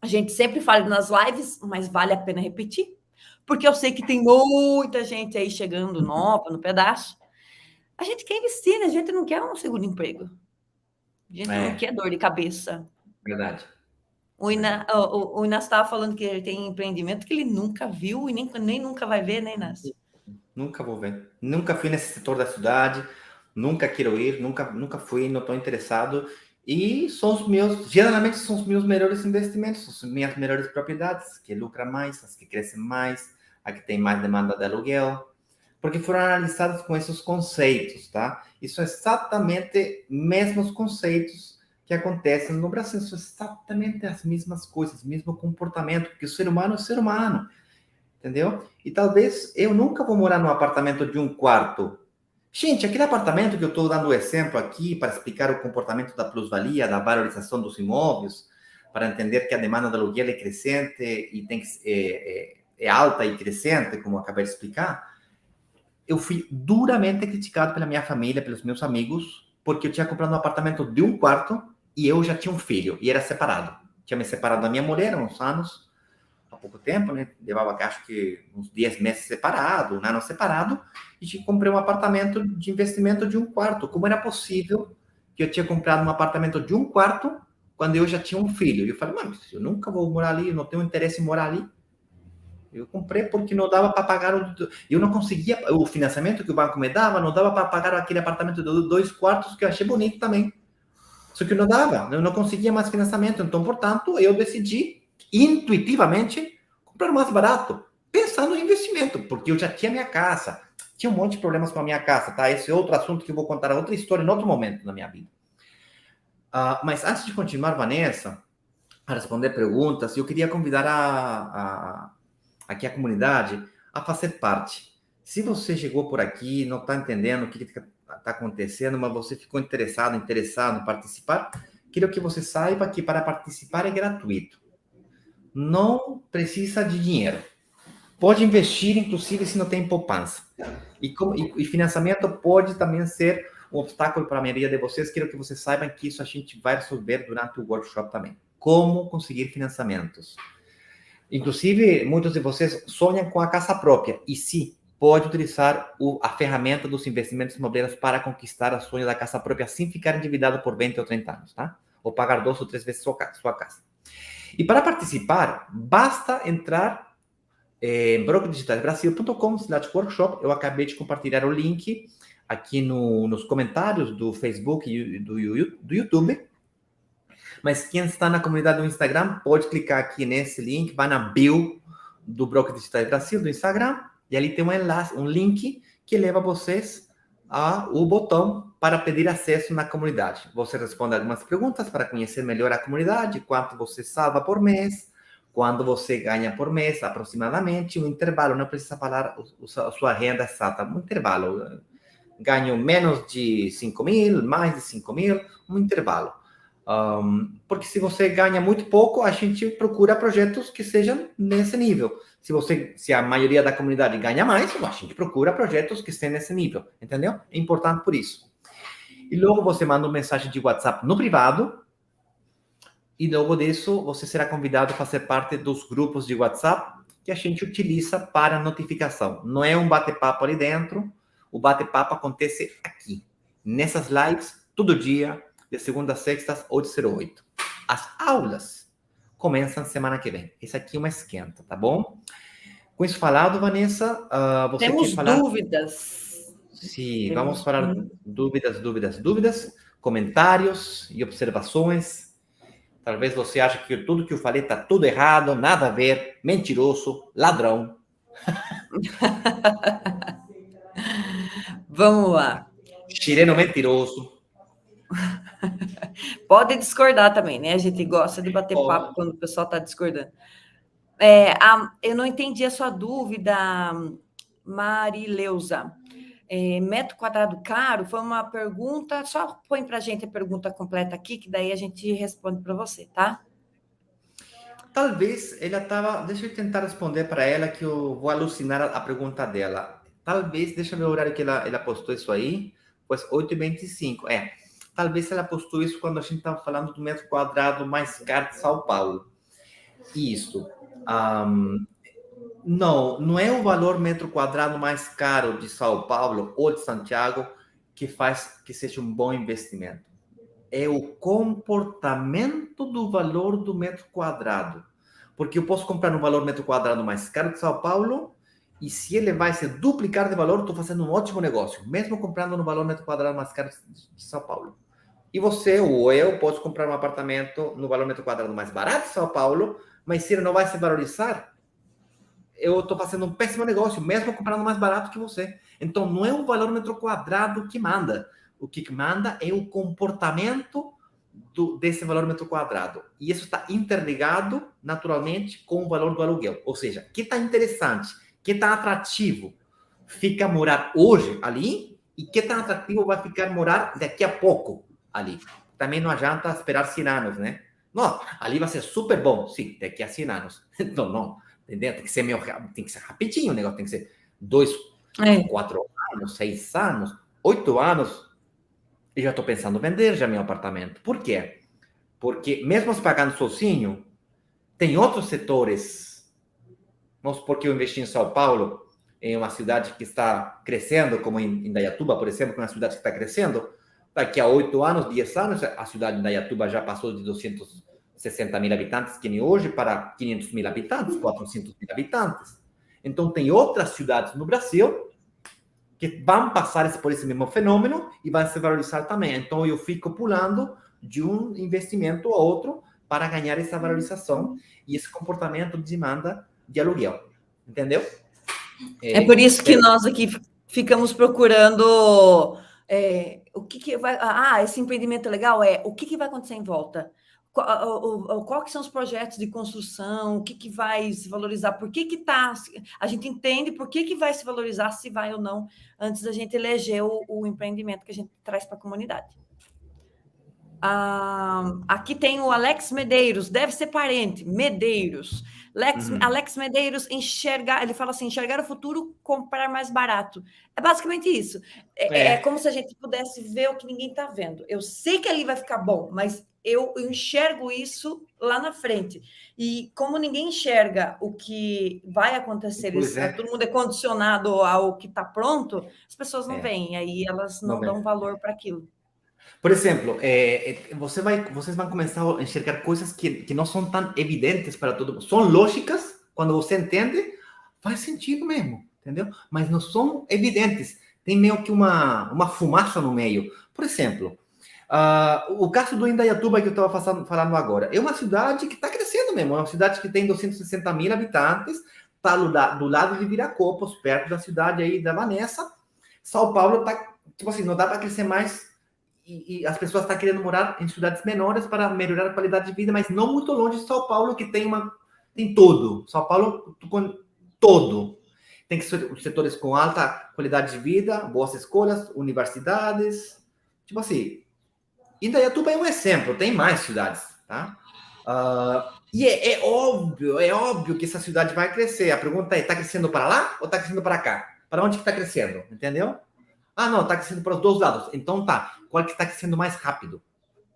a gente sempre fala nas lives, mas vale a pena repetir, porque eu sei que tem muita gente aí chegando nova no pedaço. A gente quer investir, né? A gente não quer um segundo emprego. A gente não quer dor de cabeça. Verdade. O Inácio estava falando que ele tem empreendimento que ele nunca viu e nem nunca vai ver, né, Inácio? Nunca vou ver. Nunca fui nesse setor da cidade, nunca quero ir, nunca fui, não estou interessado. E geralmente são os meus melhores investimentos, são as minhas melhores propriedades, que lucram mais, as que crescem mais, a que tem mais demanda de aluguel, porque foram analisadas com esses conceitos, tá? E são exatamente mesmos conceitos que acontecem no Brasil, são exatamente as mesmas coisas, mesmo comportamento, porque o ser humano é ser humano, entendeu? E talvez eu nunca vou morar num apartamento de um quarto. Gente, aquele apartamento que eu estou dando o exemplo aqui para explicar o comportamento da plusvalia, da valorização dos imóveis, para entender que a demanda de aluguel é crescente e é alta e crescente, como eu acabei de explicar, eu fui duramente criticado pela minha família, pelos meus amigos, porque eu tinha comprado um apartamento de um quarto e eu já tinha um filho, e era separado. Tinha me separado da minha mulher há uns anos, há pouco tempo, né? Levava, acho que, uns 10 meses separado, um ano separado, e comprei um apartamento de investimento de um quarto. Como era possível que eu tinha comprado um apartamento de um quarto quando eu já tinha um filho? E eu falei, mas eu nunca vou morar ali, eu não tenho interesse em morar ali. Eu comprei porque não dava para pagar eu não conseguia, o financiamento que o banco me dava, não dava para pagar aquele apartamento de 2 quartos que eu achei bonito também. Só que não dava, eu não conseguia mais financiamento. Então, portanto, eu decidi, intuitivamente, comprar mais barato, pensando em investimento, porque eu já tinha minha casa. Tinha um monte de problemas com a minha casa, tá? Esse é outro assunto que eu vou contar, outra história, em outro momento da minha vida. Mas antes de continuar, Vanessa, a responder perguntas, eu queria convidar aqui a comunidade a fazer parte. Se você chegou por aqui, não está entendendo o que está acontecendo, mas você ficou interessado em participar, quero que você saiba que para participar é gratuito. Não precisa de dinheiro. Pode investir, inclusive, se não tem poupança. E financiamento pode também ser um obstáculo para a maioria de vocês. Quero que vocês saibam que isso a gente vai resolver durante o workshop também. Como conseguir financiamentos. Inclusive, muitos de vocês sonham com a casa própria. E sim, pode utilizar a ferramenta dos investimentos imobiliários para conquistar a sonho da casa própria sem ficar endividado por 20 ou 30 anos, tá? Ou pagar 2 ou 3 vezes sua casa. E para participar, basta entrar em brokerdigitalbrasil.com/workshop. Eu acabei de compartilhar o link aqui nos comentários do Facebook e do YouTube. Mas quem está na comunidade do Instagram pode clicar aqui nesse link, vai na bio do Broker Digital Brasil do Instagram, e ali tem um link que leva vocês ao botão para pedir acesso na comunidade. Você responde algumas perguntas para conhecer melhor a comunidade, quanto você salva por mês, quanto você ganha por mês, aproximadamente, um intervalo, não precisa falar a sua renda exata, um intervalo. Ganho menos de 5 mil, mais de 5 mil, um intervalo. Porque se você ganha muito pouco, a gente procura projetos que sejam nesse nível. Se a maioria da comunidade ganha mais, a gente procura projetos que estejam nesse nível, entendeu? É importante por isso. E logo você manda uma mensagem de WhatsApp no privado, e logo disso você será convidado a fazer parte dos grupos de WhatsApp que a gente utiliza para notificação. Não é um bate-papo ali dentro, o bate-papo acontece aqui, nessas lives, todo dia, de segunda a sexta, 8h08. As aulas começam semana que vem. Esse aqui é uma esquenta, tá bom? Com isso falado, Vanessa, você Temos quer falar? Dúvidas. Sim, vamos falar dúvidas, comentários e observações. Talvez você ache que tudo que eu falei está tudo errado, nada a ver, mentiroso, ladrão. Vamos lá. Chileno mentiroso. Pode discordar também, né? A gente gosta de bater papo quando o pessoal está discordando. Eu não entendi a sua dúvida, Marileuza. Metro quadrado caro foi uma pergunta, só põe para a gente a pergunta completa aqui, que daí a gente responde para você, tá? Talvez ela estava. Deixa eu tentar responder para ela, que eu vou alucinar a pergunta dela. Talvez, deixa eu ver o horário que ela postou isso aí, pois 8h25. Talvez ela postou isso quando a gente estava falando do metro quadrado mais caro de São Paulo. Isso. Não é o valor metro quadrado mais caro de São Paulo ou de Santiago que faz que seja um bom investimento. É o comportamento do valor do metro quadrado. Porque eu posso comprar no valor metro quadrado mais caro de São Paulo e se ele vai se duplicar de valor, estou fazendo um ótimo negócio, mesmo comprando no valor metro quadrado mais caro de São Paulo. E você ou eu posso comprar um apartamento no valor metro quadrado mais barato de São Paulo, mas se ele não vai se valorizar, eu estou fazendo um péssimo negócio, mesmo comprando mais barato que você. Então, não é o valor metro quadrado que manda. O que manda é o comportamento desse valor metro quadrado. E isso está interligado, naturalmente, com o valor do aluguel. Ou seja, que está interessante, que está atrativo, fica morar hoje ali, e que está atrativo vai ficar morar daqui a pouco ali. Também não adianta esperar 100 anos, né? Não, ali vai ser super bom. Sim, daqui a 100 anos. Então, não. Entendeu? Tem que ser rapidinho o negócio, tem que ser 2, 4 anos, 6 anos, 8 anos. E já estou pensando em vender já meu apartamento. Por quê? Porque mesmo pagando sozinho, tem outros setores. Vamos supor que eu investi em São Paulo, em uma cidade que está crescendo, como em Indaiatuba, por exemplo, que é uma cidade que está crescendo. Daqui a 8 anos, 10 anos, a cidade de Indaiatuba já passou de 260 mil habitantes, que nem hoje, para 500 mil habitantes, 400 mil habitantes. Então, tem outras cidades no Brasil que vão passar por esse mesmo fenômeno e vão se valorizar também. Então, eu fico pulando de um investimento a outro para ganhar essa valorização e esse comportamento de demanda de aluguel. Entendeu? É por isso que nós aqui ficamos procurando o que vai... esse empreendimento é legal, o que vai acontecer em volta? Qual que são os projetos de construção? O que vai se valorizar? Por que tá... A gente entende por que vai se valorizar, se vai ou não, antes da gente eleger o empreendimento que a gente traz para a comunidade. Aqui tem o Alex Medeiros, deve ser parente, Medeiros. Alex Medeiros enxergar, ele fala assim, enxergar o futuro, comprar mais barato. É basicamente isso. É como se a gente pudesse ver o que ninguém está vendo. Eu sei que ali vai ficar bom, mas eu enxergo isso lá na frente. E como ninguém enxerga o que vai acontecer, todo mundo é condicionado ao que está pronto, as pessoas não veem, aí elas não dão valor para aquilo. Por exemplo, vocês vão começar a enxergar coisas que não são tão evidentes para todo mundo. São lógicas, quando você entende, faz sentido mesmo, entendeu? Mas não são evidentes. Tem meio que uma fumaça no meio. Por exemplo, o caso do Indaiatuba que eu estava falando agora. É uma cidade que está crescendo mesmo. É uma cidade que tem 260 mil habitantes, está do lado de Viracopos, perto da cidade aí da Vanessa. São Paulo está, tipo assim, não dá para crescer mais. E as pessoas estão querendo morar em cidades menores para melhorar a qualidade de vida, mas não muito longe de São Paulo, que tem tudo. São Paulo com todo. Tem que ser setores com alta qualidade de vida, boas escolas, universidades. Tipo assim, Indaiatuba é um exemplo, tem mais cidades, tá? E é óbvio que essa cidade vai crescer. A pergunta é, está crescendo para lá ou está crescendo para cá? Para onde que está crescendo? Entendeu? Não, está crescendo para os dois lados. Então tá, qual que está crescendo mais rápido?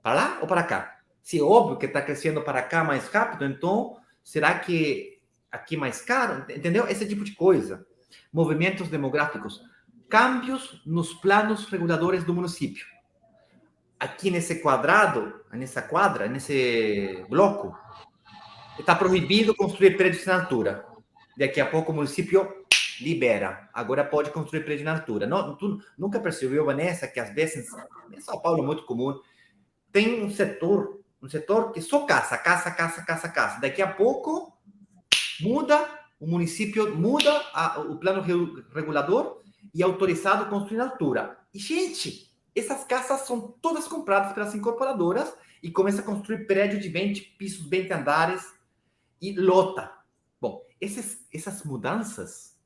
Para lá ou para cá? Se é óbvio que está crescendo para cá mais rápido, então será que aqui mais caro? Entendeu? Esse tipo de coisa. Movimentos demográficos. Câmbios nos planos reguladores do município. Aqui nesse quadrado, nessa quadra, nesse bloco, está proibido construir prédios na altura. Daqui a pouco o município libera. Agora pode construir prédio na altura. Não, tu nunca percebeu, Vanessa, que às vezes, em São Paulo é muito comum, tem um setor um setor que só caça. Daqui a pouco, muda, o município muda o plano regulador e é autorizado construir na altura. E, gente, essas casas são todas compradas pelas incorporadoras e começa a construir prédio de 20 pisos, 20 andares e lota. Bom, essas mudanças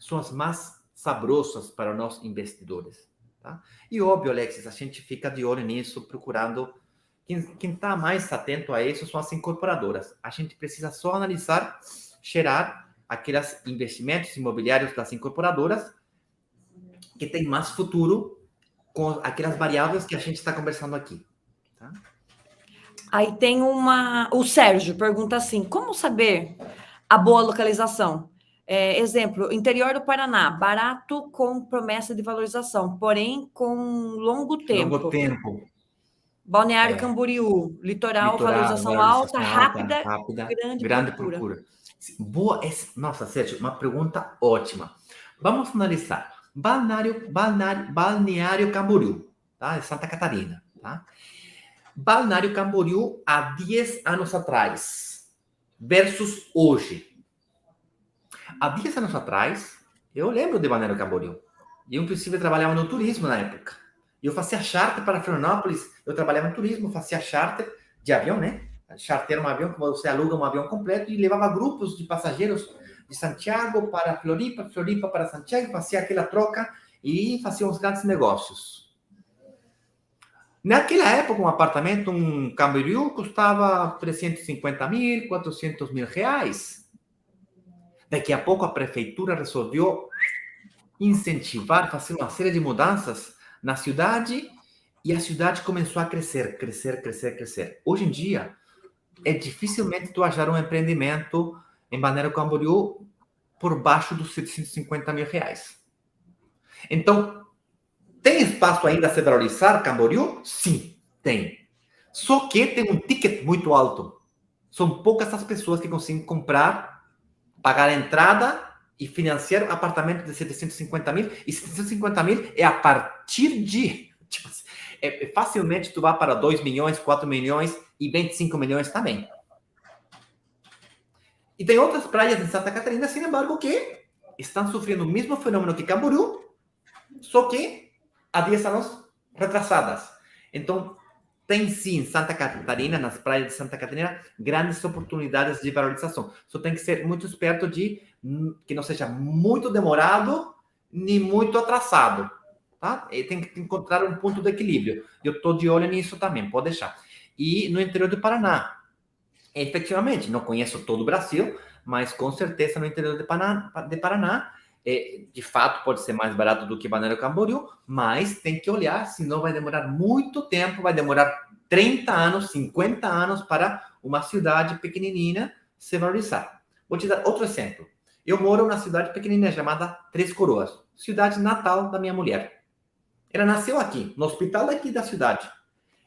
são as mais sabrosas para nós investidores. Tá? E óbvio, Alexis, a gente fica de olho nisso, procurando. Quem está mais atento a isso são as incorporadoras. A gente precisa só analisar, cheirar aqueles investimentos imobiliários das incorporadoras que têm mais futuro com aquelas variáveis que a gente está conversando aqui. Tá? Aí tem o Sérgio pergunta assim, como saber a boa localização? Exemplo, interior do Paraná, barato com promessa de valorização, porém com longo tempo. Longo tempo. Balneário Camboriú, litoral, valorização alta, rápida, grande procura. Boa, nossa, Sérgio, uma pergunta ótima. Vamos analisar. Balneário Camboriú, tá? Santa Catarina, tá? Balneário Camboriú há 10 anos atrás versus hoje. Há 10 anos atrás, eu lembro de Balneário Camboriú. Eu, inclusive, trabalhava no turismo na época. Eu fazia charter para Florianópolis. Eu trabalhava no turismo, fazia charter de avião, né? Charter era um avião que você aluga um avião completo e levava grupos de passageiros de Santiago para Floripa, Floripa para Santiago, fazia aquela troca e fazia uns grandes negócios. Naquela época, um apartamento, um Camboriú, custava 350 mil, 400 mil reais. Daqui a pouco, a prefeitura resolveu incentivar, fazer uma série de mudanças na cidade e a cidade começou a crescer. Hoje em dia, é dificilmente tu achar um empreendimento em Balneário Camboriú por baixo dos 750 mil reais. Então, tem espaço ainda a se valorizar Camboriú? Sim, tem. Só que tem um ticket muito alto. São poucas as pessoas que conseguem comprar, pagar a entrada e financiar apartamento de 750 mil. E 750 mil é a partir de... Tipo, facilmente tu vai para 2 milhões, 4 milhões e 25 milhões também. E tem outras praias em Santa Catarina, sin embargo, que estão sofrendo o mesmo fenômeno que Camboriú, só que há 10 anos retrasadas. Então, tem sim, em Santa Catarina, nas praias de Santa Catarina, grandes oportunidades de valorização. Só tem que ser muito esperto de que não seja muito demorado, nem muito atrasado. Tá? E tem que encontrar um ponto de equilíbrio. Eu estou de olho nisso também, pode deixar. E no interior do Paraná, efetivamente, não conheço todo o Brasil, mas com certeza no interior de Paraná, de fato pode ser mais barato do que Balneário Camboriú, mas tem que olhar, senão vai demorar muito tempo, vai demorar 30 anos, 50 anos para uma cidade pequenininha se valorizar. Vou te dar outro exemplo. Eu moro numa cidade pequenininha chamada Três Coroas, cidade natal da minha mulher. Ela nasceu aqui, no hospital daqui da cidade.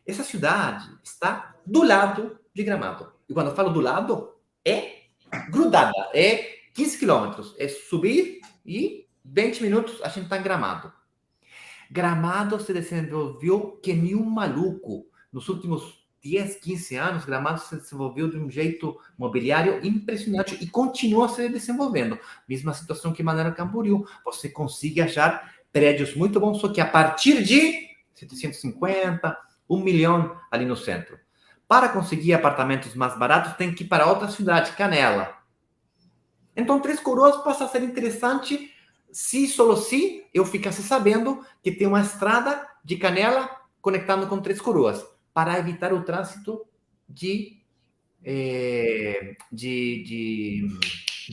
Essa cidade está do lado de Gramado. E quando eu falo do lado, é grudada, é 15 quilômetros. É subir e 20 minutos a gente está em Gramado. Gramado se desenvolveu que nem um maluco. Nos últimos 10, 15 anos, Gramado se desenvolveu de um jeito mobiliário impressionante e continua se desenvolvendo. Mesma situação que Balneário Camboriú. Você consegue achar prédios muito bons, só que a partir de 750, 1 milhão ali no centro. Para conseguir apartamentos mais baratos, tem que ir para outra cidade, Canela. Então, Três Coroas passa a ser interessante se, só se, eu ficasse sabendo que tem uma estrada de Canela conectando com Três Coroas, para evitar o trânsito de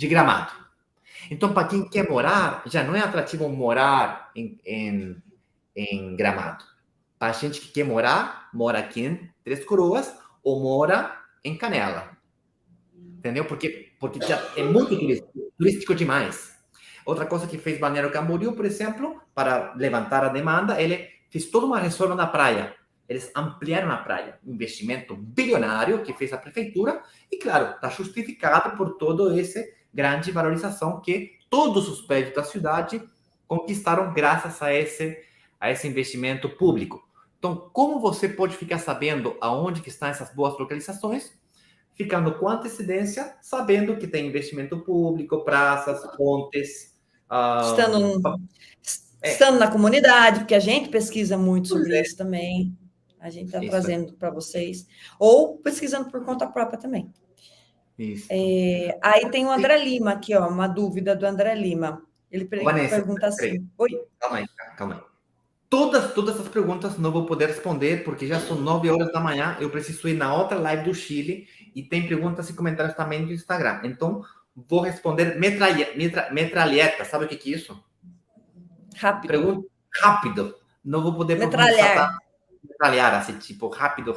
Gramado. Então, para quem quer morar, já não é atrativo morar em Gramado. Para a gente que quer morar, mora aqui em Três Coroas ou mora em Canela. Entendeu? Porque já é muito turístico demais. Outra coisa que fez Balneário Camboriú, por exemplo, para levantar a demanda, ele fez toda uma reforma na praia. Eles ampliaram a praia. Um investimento bilionário que fez a prefeitura. E, claro, está justificado por toda essa grande valorização que todos os prédios da cidade conquistaram graças a esse investimento público. Então, como você pode ficar sabendo aonde que estão essas boas localizações? Ficando com antecedência, sabendo que tem investimento público, praças, pontes. Estando na comunidade, porque a gente pesquisa muito sobre isso também. A gente está Isso trazendo para vocês. Ou pesquisando por conta própria também. Isso. Aí tem o André Lima aqui, ó, uma dúvida do André Lima. Ele Vanessa, pergunta assim. Oi? Calma aí. Todas essas perguntas não vou poder responder, porque já são 9 horas da manhã, eu preciso ir na outra live do Chile, e tem perguntas e comentários também do Instagram. Então, vou responder metralheta. Sabe o que é isso? Rápido. Rápido. Não vou poder metralhar, assim, tipo, rápido.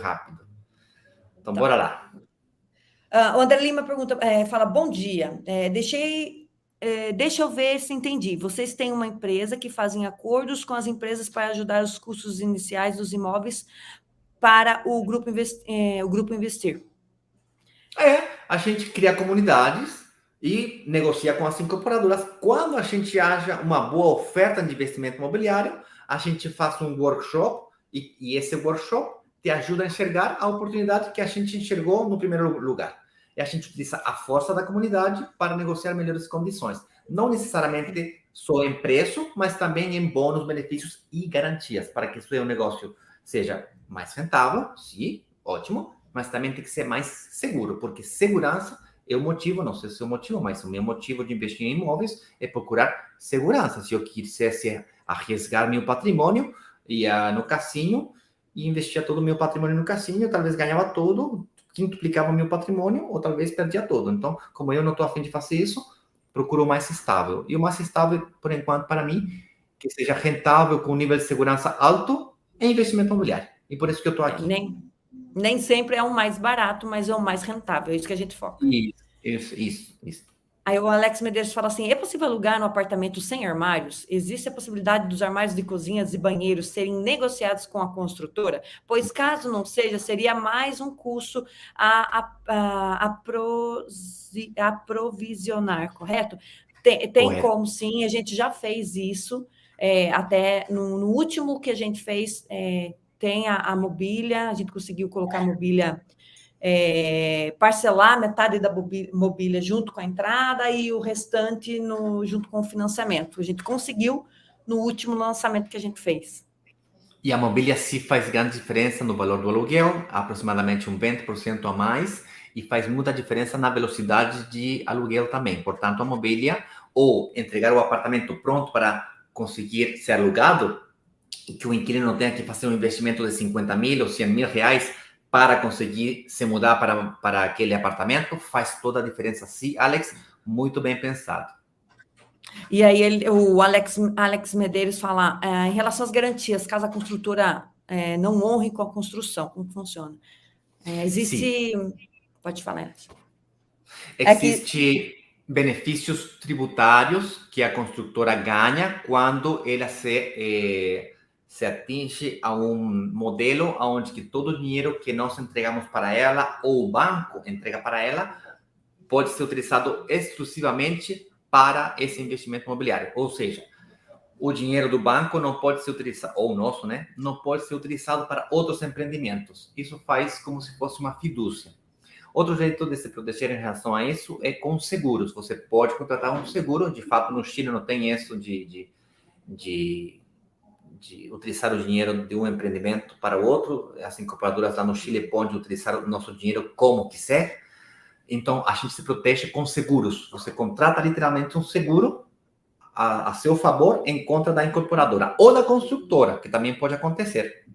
Então, bora lá. O André Lima pergunta, fala, bom dia, deixa eu ver se entendi. Vocês têm uma empresa que fazem acordos com as empresas para ajudar os custos iniciais dos imóveis para o grupo investir. A gente cria comunidades e negocia com as incorporadoras. Quando a gente acha uma boa oferta de investimento imobiliário, a gente faz um workshop e esse workshop te ajuda a enxergar a oportunidade que a gente enxergou no primeiro lugar. E a gente utiliza a força da comunidade para negociar melhores condições. Não necessariamente só em preço, mas também em bônus, benefícios e garantias, para que o seu negócio seja mais rentável, sim, ótimo, mas também tem que ser mais seguro, porque segurança é o motivo, não sei se é o motivo, mas o meu motivo de investir em imóveis é procurar segurança. Se eu quisesse arriesgar meu patrimônio, ia no cassino e investia todo o meu patrimônio no cassino, eu talvez ganhava todo, quintuplicava meu patrimônio, ou talvez perdia todo. Então, como eu não estou a fim de fazer isso, procuro o mais estável. E o mais estável, por enquanto, para mim, que seja rentável, com um nível de segurança alto, é investimento imobiliário. E por isso que eu estou aqui. Nem sempre é o mais barato, mas é o mais rentável. É isso que a gente foca. Isso. Aí o Alex Medeiros fala assim, é possível alugar no apartamento sem armários? Existe a possibilidade dos armários de cozinhas e banheiros serem negociados com a construtora? Pois caso não seja, seria mais um custo a provisionar, correto? Tem como sim, a gente já fez isso, até no último que a gente fez, tem a mobília, a gente conseguiu colocar a mobília, parcelar metade da mobília junto com a entrada e o restante junto com o financiamento. A gente conseguiu no último lançamento que a gente fez. E a mobília sim faz grande diferença no valor do aluguel, aproximadamente um 20% a mais, e faz muita diferença na velocidade de aluguel também. Portanto, a mobília, ou entregar o apartamento pronto para conseguir ser alugado, e que o inquilino não tenha que fazer um investimento de 50 mil ou 100 mil reais para conseguir se mudar para aquele apartamento, faz toda a diferença. Sim, Alex, muito bem pensado. E aí o Alex Medeiros fala, em relação às garantias, caso a construtora não honre com a construção, como funciona? Existe... Sim. Pode falar. Existe benefícios tributários que a construtora ganha quando ela se atinge a um modelo onde que todo o dinheiro que nós entregamos para ela ou o banco entrega para ela pode ser utilizado exclusivamente para esse investimento imobiliário. Ou seja, o dinheiro do banco não pode ser utilizado, ou o nosso, né? Não pode ser utilizado para outros empreendimentos. Isso faz como se fosse uma fidúcia. Outro jeito de se proteger em relação a isso é com seguros. Você pode contratar um seguro. De fato, no Chile não tem isso de utilizar o dinheiro de um empreendimento para o outro. As incorporadoras lá no Chile podem utilizar o nosso dinheiro como quiser. Então, a gente se protege com seguros. Você contrata literalmente um seguro a seu favor em conta da incorporadora ou da construtora, que também pode acontecer.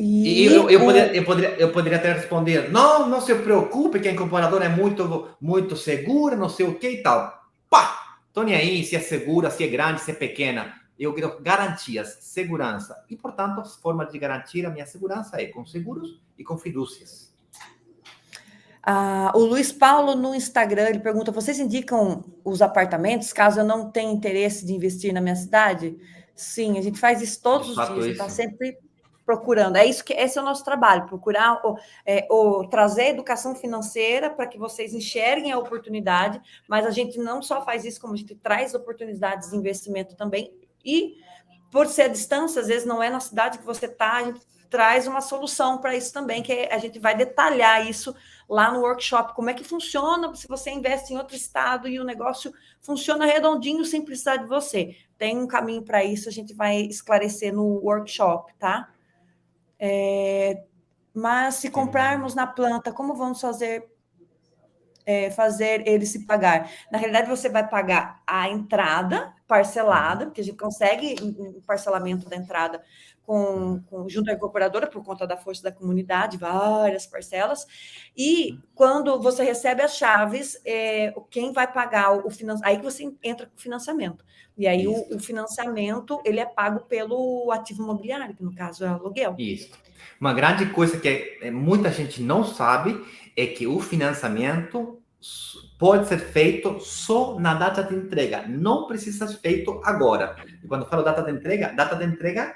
E eu poderia até responder, não se preocupe que a incorporadora é muito segura, não sei o que e tal. Pá! Tô nem aí se é segura, se é grande, se é pequena. Eu quero garantias, segurança. E, portanto, as formas de garantir a minha segurança é com seguros e com fidúcias. O Luiz Paulo, no Instagram, ele pergunta, vocês indicam os apartamentos caso eu não tenha interesse de investir na minha cidade? Sim, a gente faz isso todos os dias, a gente está sempre procurando. Esse é o nosso trabalho, procurar trazer educação financeira para que vocês enxerguem a oportunidade, mas a gente não só faz isso, como a gente traz oportunidades de investimento também, e por ser a distância, às vezes não é na cidade que você está, a gente traz uma solução para isso também, que a gente vai detalhar isso lá no workshop, como é que funciona se você investe em outro estado e o negócio funciona redondinho sem precisar de você. Tem um caminho para isso, a gente vai esclarecer no workshop, tá? Mas se comprarmos na planta, como vamos fazer ele se pagar? Na realidade, você vai pagar a entrada parcelada, porque a gente consegue um parcelamento da entrada junto à incorporadora, por conta da força da comunidade, várias parcelas, e quando você recebe as chaves, quem vai pagar o financiamento, aí que você entra com o financiamento, e aí o financiamento, ele é pago pelo ativo imobiliário, que no caso é o aluguel. Isso. Uma grande coisa que muita gente não sabe é que o financiamento pode ser feito só na data de entrega. Não precisa ser feito agora. E quando eu falo data de entrega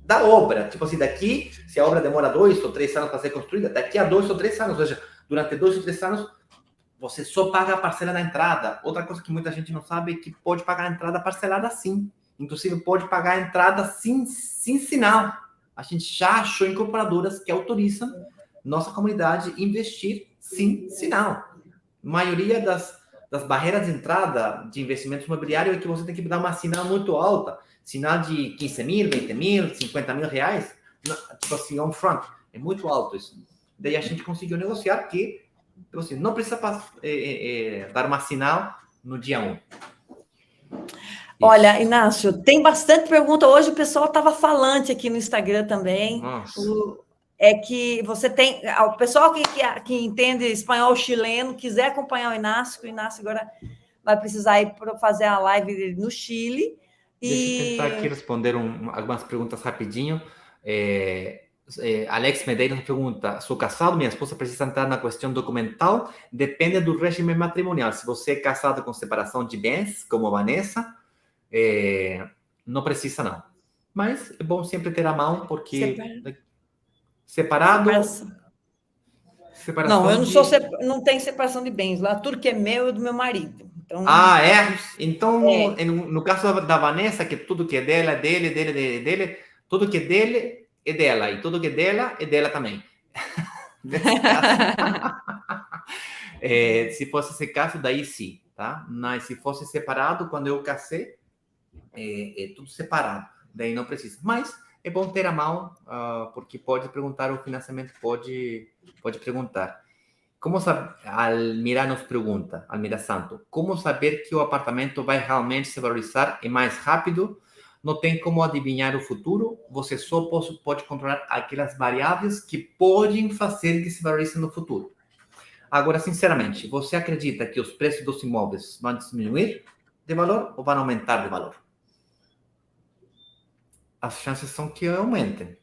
da obra. Tipo assim, daqui, se a obra demora 2 ou 3 anos para ser construída, daqui a 2 ou 3 anos, ou seja, durante 2 ou 3 anos, você só paga a parcela da entrada. Outra coisa que muita gente não sabe é que pode pagar a entrada parcelada sim. Inclusive, pode pagar a entrada sem sinal. A gente já achou incorporadoras que autorizam nossa comunidade investir sem sinal. A maioria das barreiras de entrada de investimento imobiliário é que você tem que dar uma sinal muito alta. Sinal de 15 mil, 20 mil, 50 mil reais. Tipo assim, on front. É muito alto isso. Daí a gente conseguiu negociar que tipo assim, não precisa dar uma sinal no dia 1. Olha, Inácio, tem bastante pergunta. Hoje o pessoal estava falante aqui no Instagram também. Nossa. É que você tem... O pessoal que entende espanhol chileno, quiser acompanhar o Inácio agora vai precisar ir para fazer a live no Chile. Deixa eu tentar aqui responder algumas perguntas rapidinho. Alex Medeiros pergunta: sou casado, minha esposa precisa entrar na questão documental, depende do regime matrimonial. Se você é casado com separação de bens, como a Vanessa, não precisa não. Mas é bom sempre ter a mão, porque separado... Não, eu não tenho separação de bens. Lá tudo que é meu é do meu marido. Então, Então, no caso da Vanessa, que tudo que é dela é dele, tudo que é dele é dela, e tudo que é dela também. Se fosse esse caso, daí sim, tá? Mas se fosse separado, quando eu casei, é tudo separado, daí não precisa. Mas é bom ter a mão, porque pode perguntar, o financiamento pode perguntar. Como saber, Almira nos pergunta, Almira Santo, como saber que o apartamento vai realmente se valorizar e mais rápido? Não tem como adivinhar o futuro, você só pode controlar aquelas variáveis que podem fazer que se valorize no futuro. Agora, sinceramente, você acredita que os preços dos imóveis vão diminuir de valor ou vão aumentar de valor? As chances são que aumentem,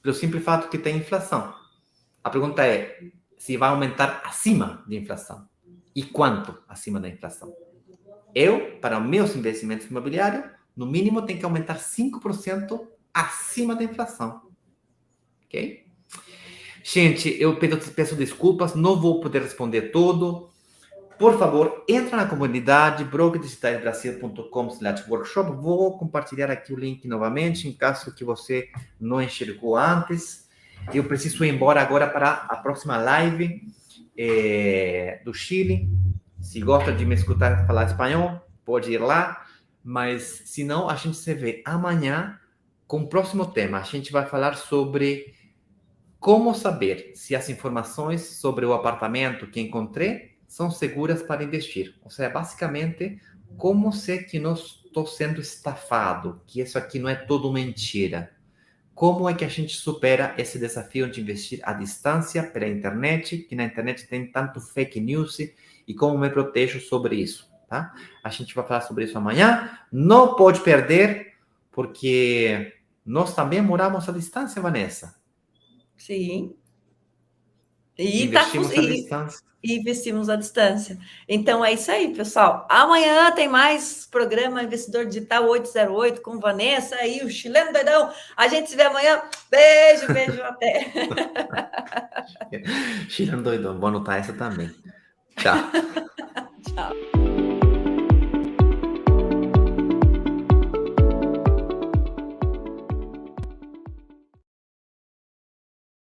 pelo simples fato que tem inflação. A pergunta é se vai aumentar acima da inflação. E quanto acima da inflação? Para os meus investimentos imobiliários, no mínimo tem que aumentar 5% acima da inflação. Ok? Gente, eu peço desculpas, não vou poder responder tudo. Por favor, entra na comunidade brokerdigitalbrasil.com/workshop. Vou compartilhar aqui o link novamente, em caso que você não enxergou antes. Eu preciso ir embora agora para a próxima live do Chile. Se gosta de me escutar falar espanhol, pode ir lá. Mas, se não, a gente se vê amanhã com o próximo tema. A gente vai falar sobre como saber se as informações sobre o apartamento que encontrei são seguras para investir. Ou seja, basicamente, como ser que não estou sendo estafado, que isso aqui não é tudo mentira. Como é que a gente supera esse desafio de investir à distância pela internet, que na internet tem tanto fake news, e como me protejo sobre isso, tá? A gente vai falar sobre isso amanhã. Não pode perder, porque nós também moramos à distância, Vanessa. Sim. Investimos à distância. Então, é isso aí, pessoal. Amanhã tem mais programa Investidor Digital 808 com Vanessa e o Chileno Doidão. A gente se vê amanhã. Beijo, até. Chileno Doidão, vou anotar essa também. Tchau. Tchau.